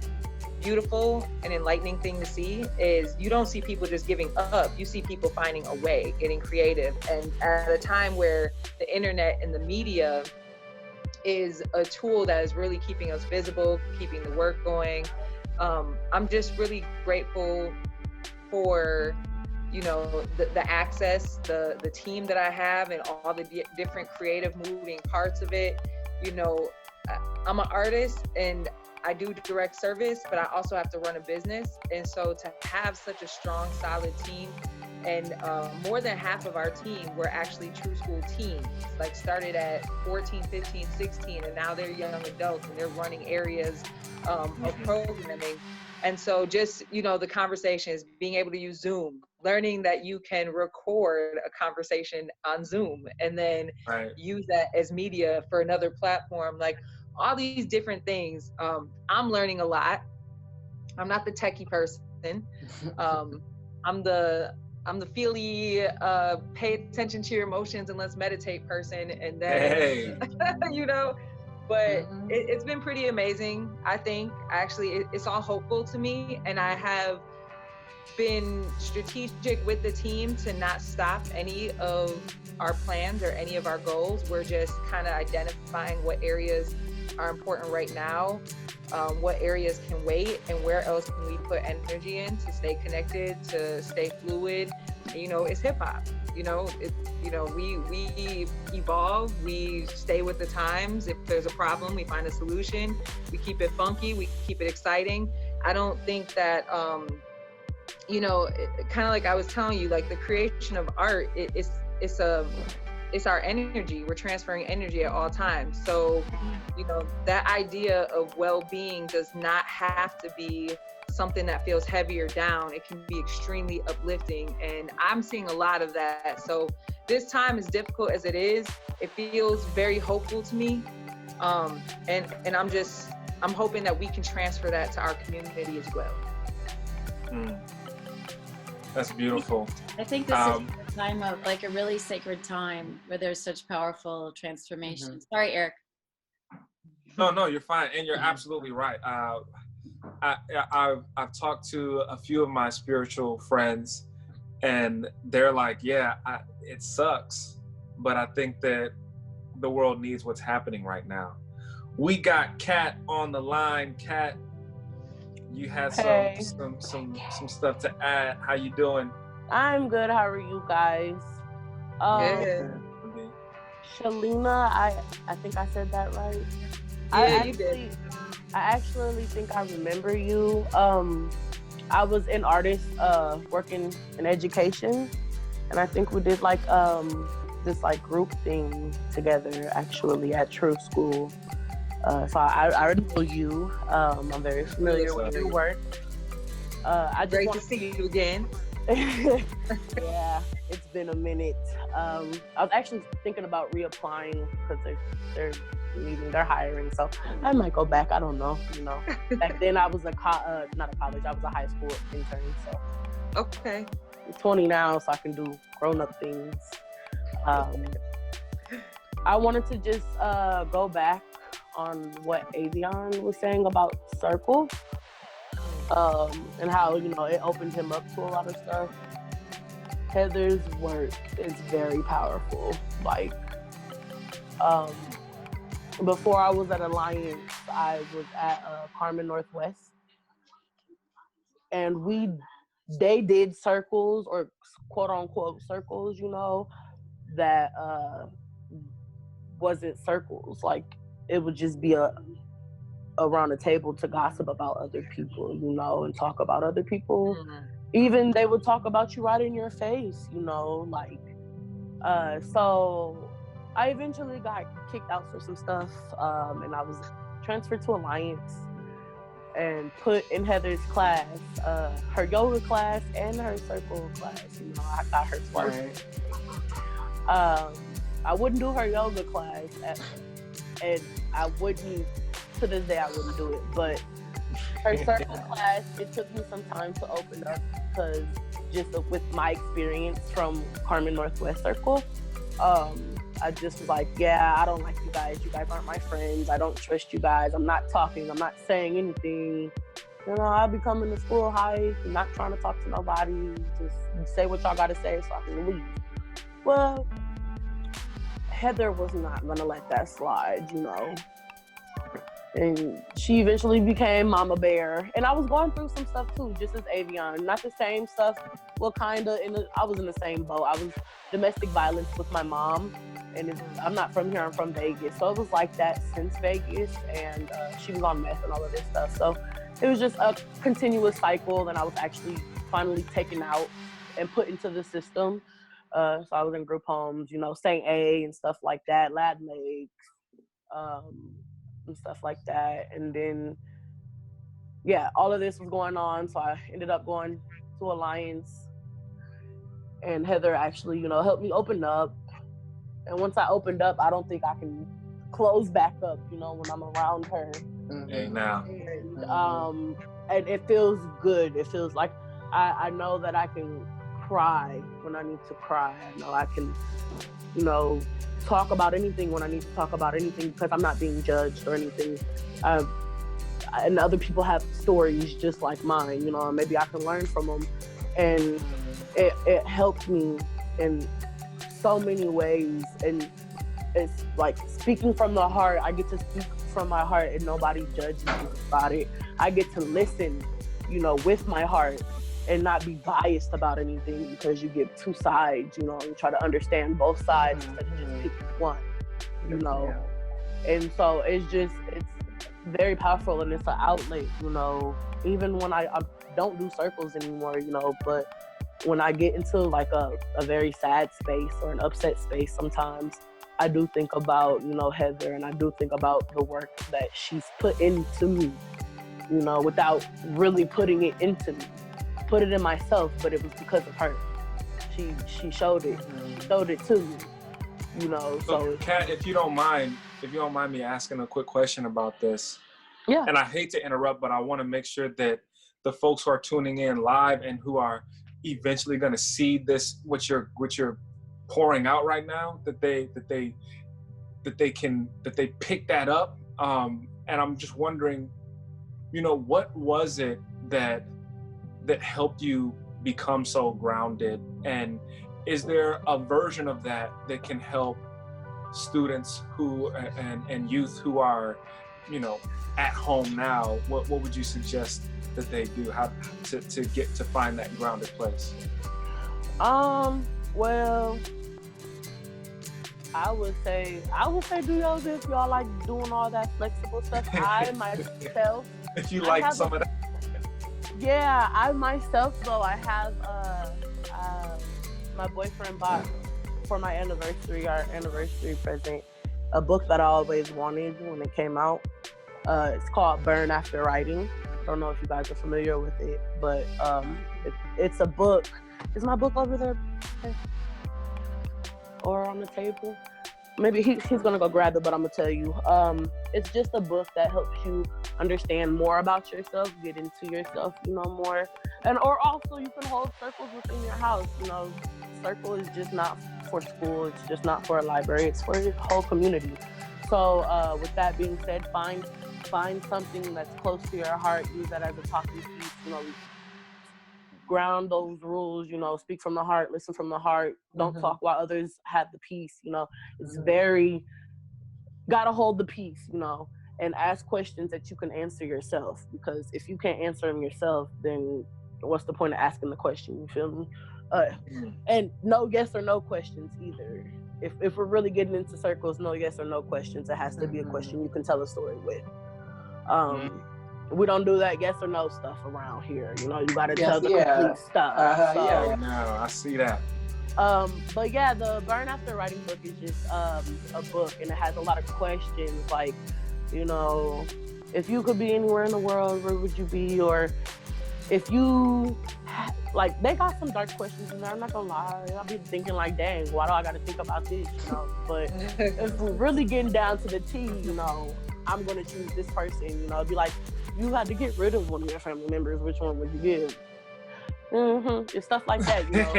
B: beautiful and enlightening thing to see. Is you don't see people just giving up, you see people finding a way, getting creative. And at a time where the internet and the media is a tool that is really keeping us visible, keeping the work going, I'm just really grateful for the access, the team that I have, and all the different creative moving parts of it. I'm an artist and I do direct service, but I also have to run a business. And so to have such a strong, solid team, and more than half of our team were actually True School teens, like started at 14, 15, 16, and now they're young adults and they're running areas of programming. And so just, the conversation is being able to use Zoom, learning that you can record a conversation on Zoom and then use that as media for another platform, like all these different things. I'm learning a lot. I'm not the techie person. I'm the feely, pay attention to your emotions and let's meditate person. And then, but it's been pretty amazing. I think actually it's all hopeful to me. And I have been strategic with the team to not stop any of our plans or any of our goals. We're just kind of identifying what areas are important right now, what areas can wait, and where else can we put energy in to stay connected, to stay fluid. It's hip hop. We evolve, we stay with the times. If there's a problem, we find a solution. We keep it funky, we keep it exciting. I don't think that, kind of like I was telling you, like the creation of art, it's our energy. We're transferring energy at all times. So, that idea of well-being does not have to be something that feels heavy or down. It can be extremely uplifting. And I'm seeing a lot of that. So this time, as difficult as it is, it feels very hopeful to me. And I'm hoping that we can transfer that to our community as well.
A: That's beautiful.
C: I think this is a time of like a really sacred time where there's such powerful transformation. Sorry, Eric.
A: No, you're fine. And you're absolutely right. I've talked to a few of my spiritual friends and they're like, it sucks, but I think that the world needs what's happening right now. We got Kat on the line. Kat, you had some stuff to add. How you doing?
E: I'm good. How are you guys?
B: Good.
E: Shelina, I think I said that right.
B: Yeah, you did.
E: I actually think I remember you. I was an artist working in education, and I think we did like this like group thing together actually at True School. So I already know you. I'm very familiar with your work.
B: Great to see you again.
E: Yeah, it's been a minute. I was actually thinking about reapplying because they're hiring, so I might go back. I don't know. Back then I was not a college. I was a high school intern. So
B: okay,
E: I'm 20 now, so I can do grown-up things. I wanted to just go back on what Avion was saying about Circle, and how it opened him up to a lot of stuff. Heather's work is very powerful. Like, before I was at Alliance, I was at Carmen Northwest, and we they did circles or quote unquote circles, that wasn't circles. Like it would just be around a table to gossip about other people, and talk about other people. Even they would talk about you right in your face, so I eventually got kicked out for some stuff, and I was transferred to Alliance and put in Heather's class, her yoga class and her circle class. I got her twice.
D: Right.
E: I wouldn't do her yoga class, and I wouldn't, to this day, I wouldn't do it. But her circle class, it took me some time to open up because just with my experience from Carmen Northwest Circle, I just was like, yeah, I don't like you guys. You guys aren't my friends. I don't trust you guys. I'm not talking. I'm not saying anything. I'll be coming to school high, not trying to talk to nobody. Just say what y'all got to say so I can leave. Well, Heather was not going to let that slide, And she eventually became Mama Bear. And I was going through some stuff too, just as Avion. Not the same stuff, well, kind of. I was in the same boat. I was domestic violence with my mom. And I'm not from here, I'm from Vegas. So it was like that since Vegas. And she was on meth and all of this stuff. So it was just a continuous cycle. And I was actually finally taken out and put into the system. So I was in group homes, St. A and stuff like that, Lad Lakes, and stuff like that. And then, yeah, all of this was going on. So I ended up going to Alliance. And Heather actually, helped me open up. And once I opened up, I don't think I can close back up, when I'm around her.
A: Hey, now.
E: And it feels good. It feels like I know that I can cry when I need to cry. I know I can, talk about anything when I need to talk about anything because I'm not being judged or anything. And other people have stories just like mine, maybe I can learn from them. And it helped me in so many ways. And it's like speaking from the heart. I get to speak from my heart and nobody judges me about it. I get to listen, with my heart and not be biased about anything because you give two sides, and try to understand both sides instead of just picking one, And so it's very powerful and it's an outlet, even when I don't do circles anymore, but when I get into like a very sad space or an upset space sometimes, I do think about, Heather, and I do think about the work that she's put into me, without really putting it into me. Put it in myself, but it was because of her. She showed it. She showed it to me. So
A: Kat, if you don't mind me asking a quick question about this.
E: Yeah.
A: And I hate to interrupt, but I want to make sure that the folks who are tuning in live and who are eventually going to see this, what you're pouring out right now, that they pick that up. And I'm just wondering, what was it that helped you become so grounded? And is there a version of that can help students who and youth who are, at home now? What would you suggest that they do, how to get to find that grounded place?
E: Well, I would say do yoga if y'all like doing all that flexible stuff. I myself,
A: if you like some of that.
E: Yeah, I myself though, I have my boyfriend bought for my anniversary, our anniversary present, a book that I always wanted when it came out. It's called Burn After Writing. I don't know if you guys are familiar with it, but it's a book. Is my book over there? Or on the table? Maybe he's gonna go grab it, but I'm gonna tell you. It's just a book that helps you understand more about yourself, get into yourself, more. Or also you can hold circles within your house. Circle is just not for school. It's just not for a library. It's for your whole community. So with that being said, find something that's close to your heart. Use that as a talking piece. Ground those rules. Speak from the heart. Listen from the heart. Don't talk while others have the peace. It's very gotta hold the peace. And ask questions that you can answer yourself. Because if you can't answer them yourself, then what's the point of asking the question? You feel me? And no yes or no questions either. If we're really getting into circles, no yes or no questions. It has to be a question you can tell a story with. We don't do that yes or no stuff around here. You know, you got to tell the complete stuff.
A: Oh, no, I see that.
E: But yeah, the Burn After Writing book is just a book, and it has a lot of questions like, you know, if you could be anywhere in the world, where would you be? Or if you, like, they got some dark questions in there. I'm not gonna lie. I'll be thinking like, dang, why do I gotta think about this? You know, but if we're really getting down to the T, you know, I'm gonna choose this person. You know, it'd be like, you had to get rid of one of your family members. Which one would you give? It's stuff like that, you know.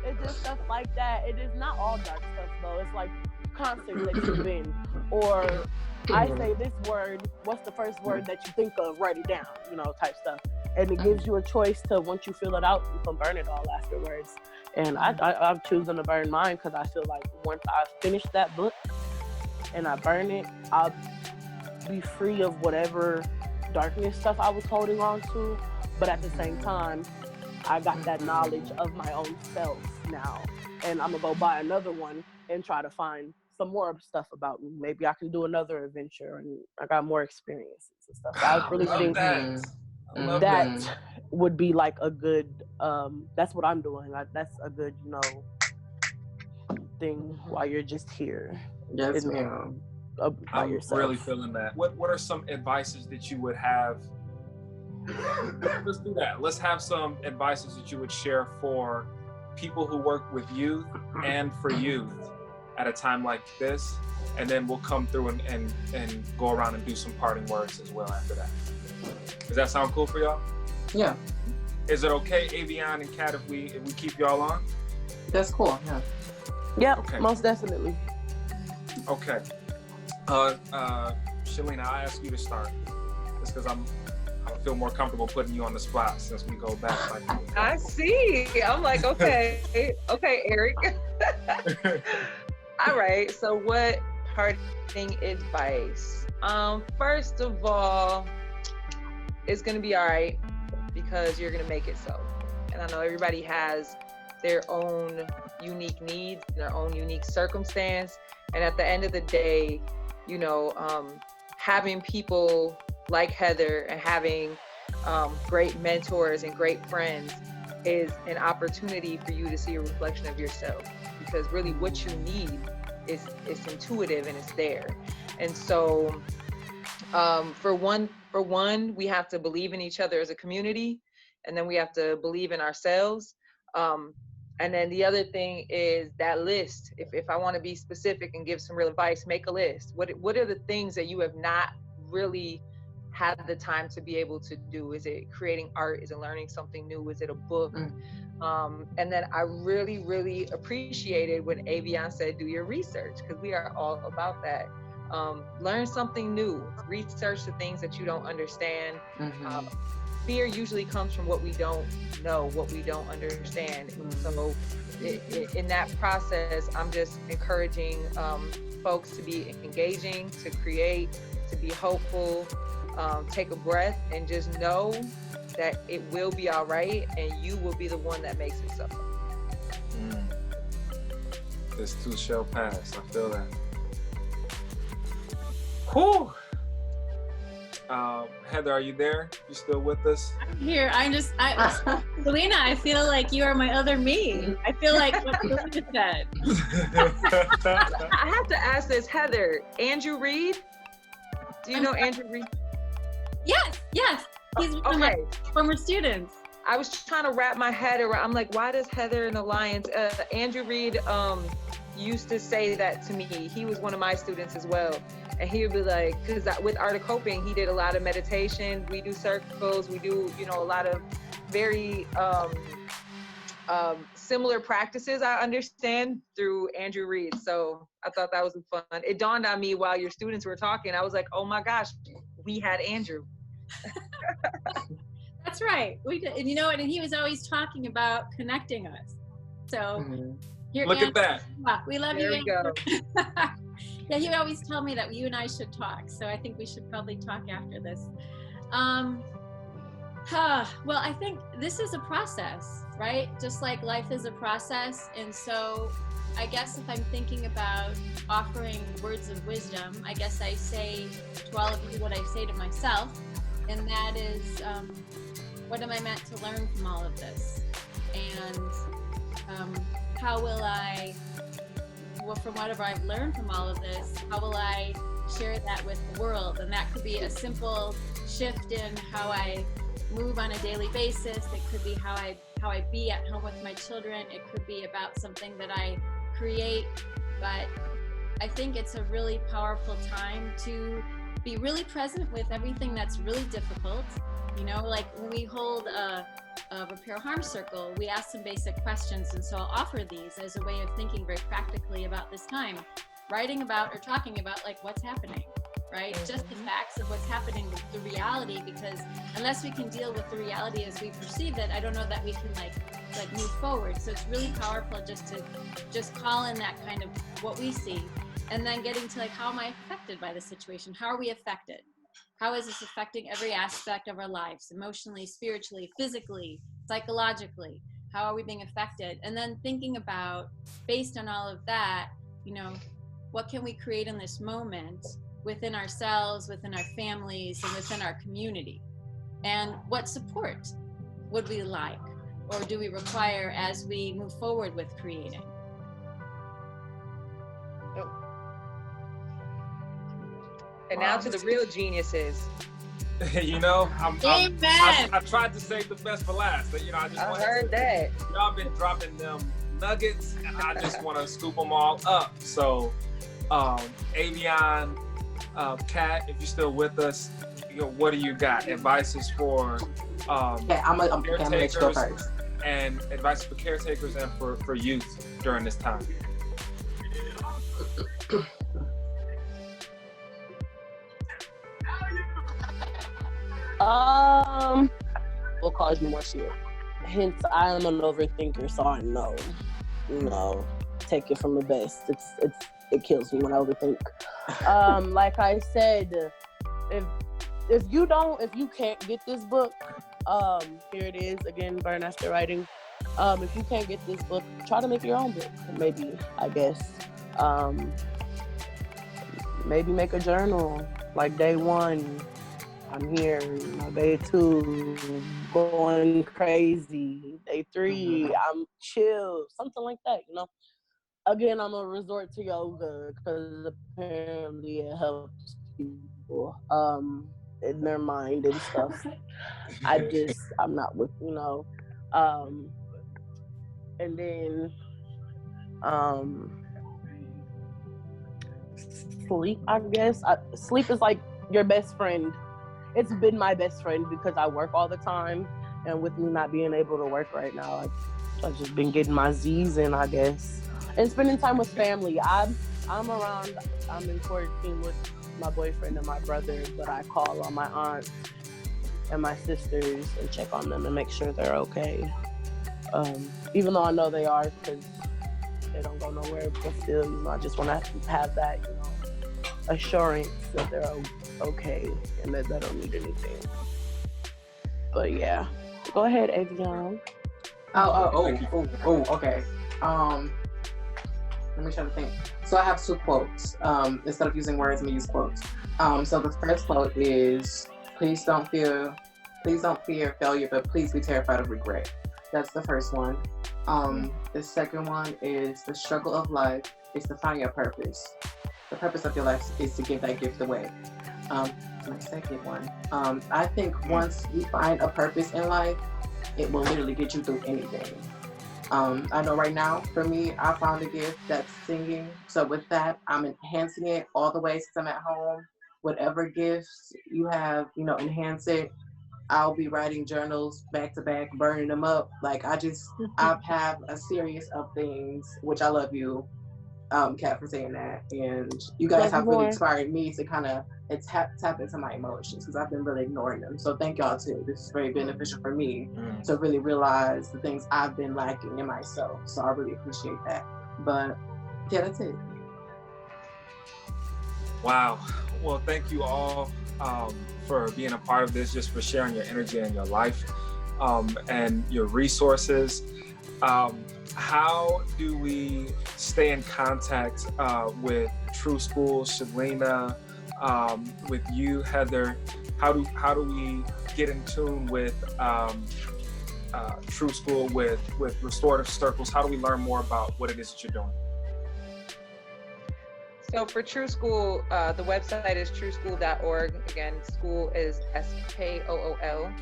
E: It's just stuff like that. It is not all dark stuff though. It's like concerts that you've been, or I say this word, what's the first word that you think of, write it down, you know, type stuff. And it gives you a choice to, once you fill it out, you can burn it all afterwards. And I'm choosing to burn mine because I feel like once I finish that book and I burn it, I'll be free of whatever darkness stuff I was holding on to. But at the same time, I got that knowledge of my own self now. And I'm gonna go buy another one and try to find some more stuff about me. Maybe I can do another adventure, and I got more experiences and stuff. So I really think that would be like a good, that's what I'm doing. That's a good, you know, thing while you're just here.
D: Yes, ma'am.
E: By yourself.
A: Really feeling that. What are some advices that you would have? Let's do that. Let's have some advices that you would share for people who work with youth and for youth at a time like this, and then we'll come through and go around and do some parting words as well after that. Does that sound cool for y'all?
D: Yeah.
A: Is it okay, Avion and Kat, if we keep y'all on?
D: That's cool. Yeah.
E: Yeah.
A: Okay.
E: Most definitely.
A: Okay. Shalina, I ask you to start. Just because I feel more comfortable putting you on the spot since we go back like
B: I see. I'm like, okay, Eric. All right. So what parting advice? First of all, it's gonna be all right because you're gonna make it so. And I know everybody has their own unique needs, their own unique circumstance. And at the end of the day, you know, having people like Heather and having great mentors and great friends is an opportunity for you to see a reflection of yourself, because really what you need is intuitive and it's there. And so for one, we have to believe in each other as a community, and then we have to believe in ourselves. And then the other thing is that list. If I want to be specific and give some real advice, make a list. What are the things that you have not really had the time to be able to do? Is it creating art? Is it learning something new? Is it a book? And then I really, really appreciated when Avion said, do your research, because we are all about that. Learn something new, research the things that you don't understand. Fear usually comes from what we don't know, what we don't understand. So in that process, I'm just encouraging folks to be engaging, to create, to be hopeful, take a breath, and just know that it will be all right, and you will be the one that makes it so.
A: This too shall pass. I feel that. Whew. Heather, are you there? You still with us?
C: I'm here. Selena, I feel like you are my other me. I feel like what Selena said.
B: I have to ask this, Heather. Andrew Reed? Do you know Andrew Reed?
C: Yes. He's one of my former students.
B: I was trying to wrap my head around. I'm like, why does Heather and Alliance? Andrew Reed used to say that to me. He was one of my students as well. And he would be like, because with Art of Coping, he did a lot of meditation. We do circles. We do, a lot of very similar practices, I understand, through Andrew Reed. So I thought that was fun. It dawned on me while your students were talking. I was like, oh my gosh, we had Andrew.
C: That's right. We did. And and he was always talking about connecting us. So
A: look at that.
C: We love
B: there
C: you,
B: Andrew.
C: Yeah, he would always tell me that you and I should talk. So I think we should probably talk after this. Well, I think this is a process, right? Just like life is a process. And so I guess if I'm thinking about offering words of wisdom, I guess I say to all of you what I say to myself, and that is, what am I meant to learn from all of this? And how will I, well, from whatever I've learned from all of this, how will I share that with the world? And that could be a simple shift in how I move on a daily basis. It could be how I be at home with my children. It could be about something that I create. But I think it's a really powerful time to be really present with everything that's really difficult. You know, like when we hold a repair harm circle, we ask some basic questions. And so I'll offer these as a way of thinking very practically about this time, writing about or talking about like what's happening, right? Just the facts of what's happening, the reality, because unless we can deal with the reality as we perceive it, I don't know that we can like move forward. So it's really powerful just to call in that kind of what we see, and then getting to like, how am I affected by the situation? How are we affected? How is this affecting every aspect of our lives, emotionally, spiritually, physically, psychologically? How are we being affected? And then thinking about, based on all of that, you know, what can we create in this moment within ourselves, within our families, and within our community? And what support would we like, or do we require as we move forward with creating?
B: And now to the real geniuses.
A: You know,
C: Amen.
A: I tried to save the best for last, but you know, I just
B: I
A: wanted
B: heard
A: to,
B: that.
A: y'all been dropping them nuggets, and I just want to scoop them all up. So, Avion, Kat, if you're still with us, you know, what do you got? Advices for
D: Yeah, I'm gonna let you go
A: caretakers,
D: first.
A: and advice for caretakers and for youth during this time.
E: Will cause you more shit. Hence, I am an overthinker, so I know. You know, take it from the best. It kills me when I overthink. Like I said, if you can't get this book, here it is again, Burn After Writing. If you can't get this book, try to make your own book. Maybe, I guess. Maybe make a journal. Like day 1, I'm here. You know, day 2, going crazy. Day 3, I'm chill. Something like that, you know. Again, I'm gonna resort to yoga because apparently it helps people in their mind and stuff. I'm not with, you know. And then sleep, I guess. Sleep is like your best friend. It's been my best friend because I work all the time, and with me not being able to work right now, I've just been getting my Z's in, I guess, and spending time with family. I'm in quarantine with my boyfriend and my brother, but I call on my aunt and my sisters and check on them and make sure they're okay. Even though I know they are, because they don't go nowhere, but still, you know, I just want to have that, you know, assurance that they're okay and that they don't need anything. But yeah, go ahead, Avion.
D: Okay. Let me try to think. So I have 2 quotes. Instead of using words, I'm gonna use quotes. So the first quote is, please don't fear failure, but please be terrified of regret. That's the first one. The second one is, the struggle of life is to find your purpose. The purpose of your life is to give that gift away. My second one. I think once you find a purpose in life, it will literally get you through anything. I know right now, for me, I found a gift that's singing. So with that, I'm enhancing it all the way since I'm at home. Whatever gifts you have, you know, enhance it. I'll be writing journals back to back, burning them up. Like I have a series of things, which I love you, Kat, for saying that. And you guys have really inspired me to kind of tap into my emotions, because I've been really ignoring them. So thank y'all too. This is very beneficial for me to really realize the things I've been lacking in myself. So I really appreciate that. But yeah, that's it.
A: Wow. Well, thank you all for being a part of this, just for sharing your energy and your life and your resources. How do we stay in contact with True School, Shalina, with you, Heather? How do we get in tune with True School, with Restorative Circles? How do we learn more about what it is that you're doing?
B: So for True School, the website is trueschool.org. Again, school is SKOOL.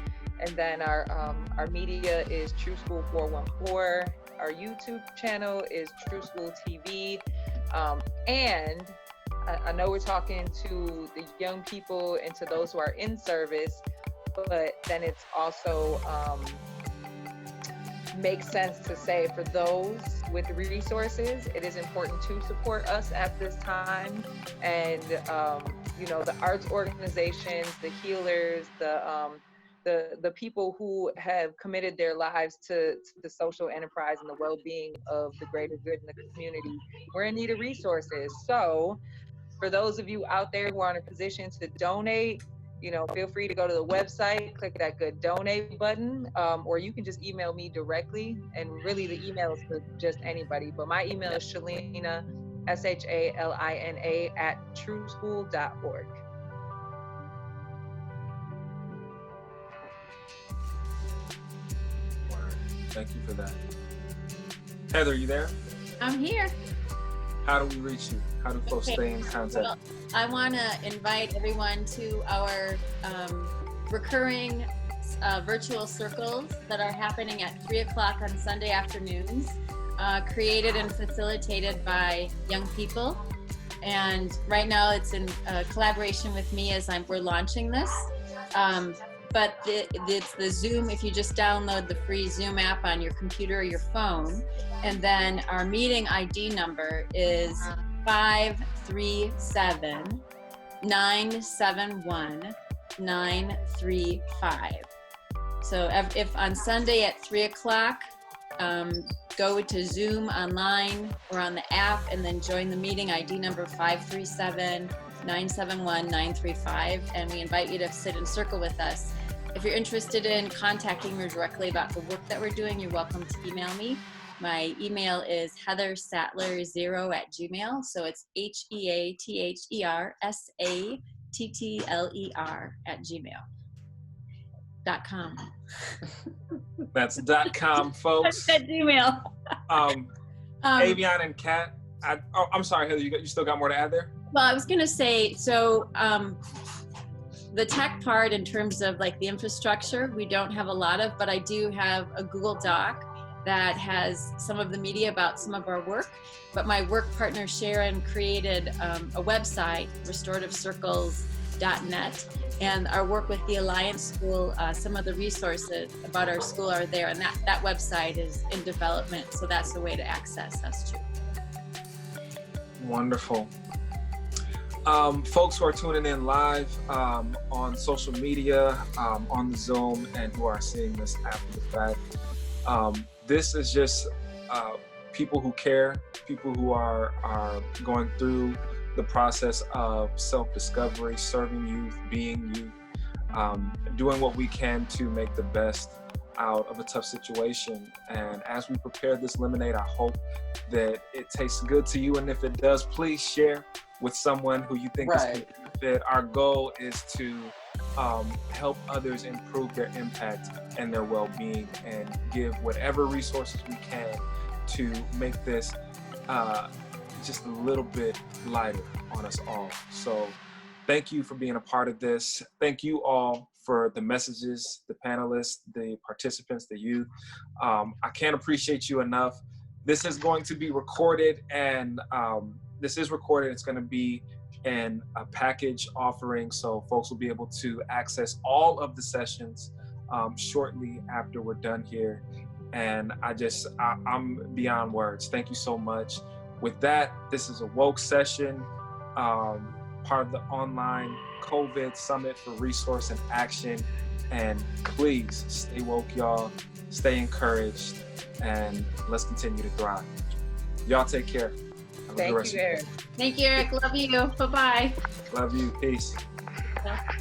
B: And then our media is True School 414. Our YouTube channel is True School TV. And I know we're talking to the young people and to those who are in service, but then it's also makes sense to say for those with the resources, it is important to support us at this time. And the arts organizations, the healers, the people who have committed their lives to the social enterprise and the well-being of the greater good in the community, we're in need of resources. So for those of you out there who are in a position to donate, feel free to go to the website, click that good donate button, or you can just email me directly. And really the email is for just anybody, but my email is Shalina, SHALINA @trueschool.org.
A: Thank you for that. Heather, you there?
C: I'm here.
A: How do we reach you? How do folks stay in contact?
C: Well, I want to invite everyone to our recurring virtual circles that are happening at 3 o'clock on Sunday afternoons, created and facilitated by young people. And right now it's in collaboration with me as we're launching this. But it's the Zoom, if you just download the free Zoom app on your computer or your phone. And then our meeting ID number is 537-971-935. So if on Sunday at 3 o'clock, go to Zoom online or on the app and then join the meeting ID number 537-971-935. And we invite you to sit and circle with us. If you're interested in contacting me directly about the work that we're doing, you're welcome to email me. My email is heathersattler0@gmail. So it's HEATHERSATTLER@gmail.com.
A: That's .com, folks.
C: At Gmail.
A: Avion and Kat. I'm sorry, Heather. You still got more to add there?
C: Well, I was going to say, so the tech part in terms of like the infrastructure, we don't have a lot of, but I do have a Google Doc that has some of the media about some of our work. But my work partner Sharon created a website, restorativecircles.net, and our work with the Alliance School, some of the resources about our school are there, and that website is in development, so that's the way to access us too.
A: Wonderful. Folks who are tuning in live on social media, on the Zoom, and who are seeing this after the fact, this is just people who care, people who are going through the process of self-discovery, serving youth, being youth, doing what we can to make the best out of a tough situation. And as we prepare this lemonade, I hope that it tastes good to you. And if it does, please share with someone who you think is going to benefit. Our goal is to help others improve their impact and their well-being, and give whatever resources we can to make this just a little bit lighter on us all. So thank you for being a part of this. Thank you all for the messages, the panelists, the participants, the youth. I can't appreciate you enough. This is going to be recorded, and it's going to be in a package offering, so folks will be able to access all of the sessions shortly after we're done here. And I'm beyond words. Thank you so much. With that, this is a Woke session, part of the online COVID Summit for Resource and Action. And please stay woke, y'all. Stay encouraged, and let's continue to thrive. Y'all take care. Have a
B: Thank you, Eric.
C: Thank you, Eric. Love you. Bye-bye.
A: Love you. Peace.
C: Bye.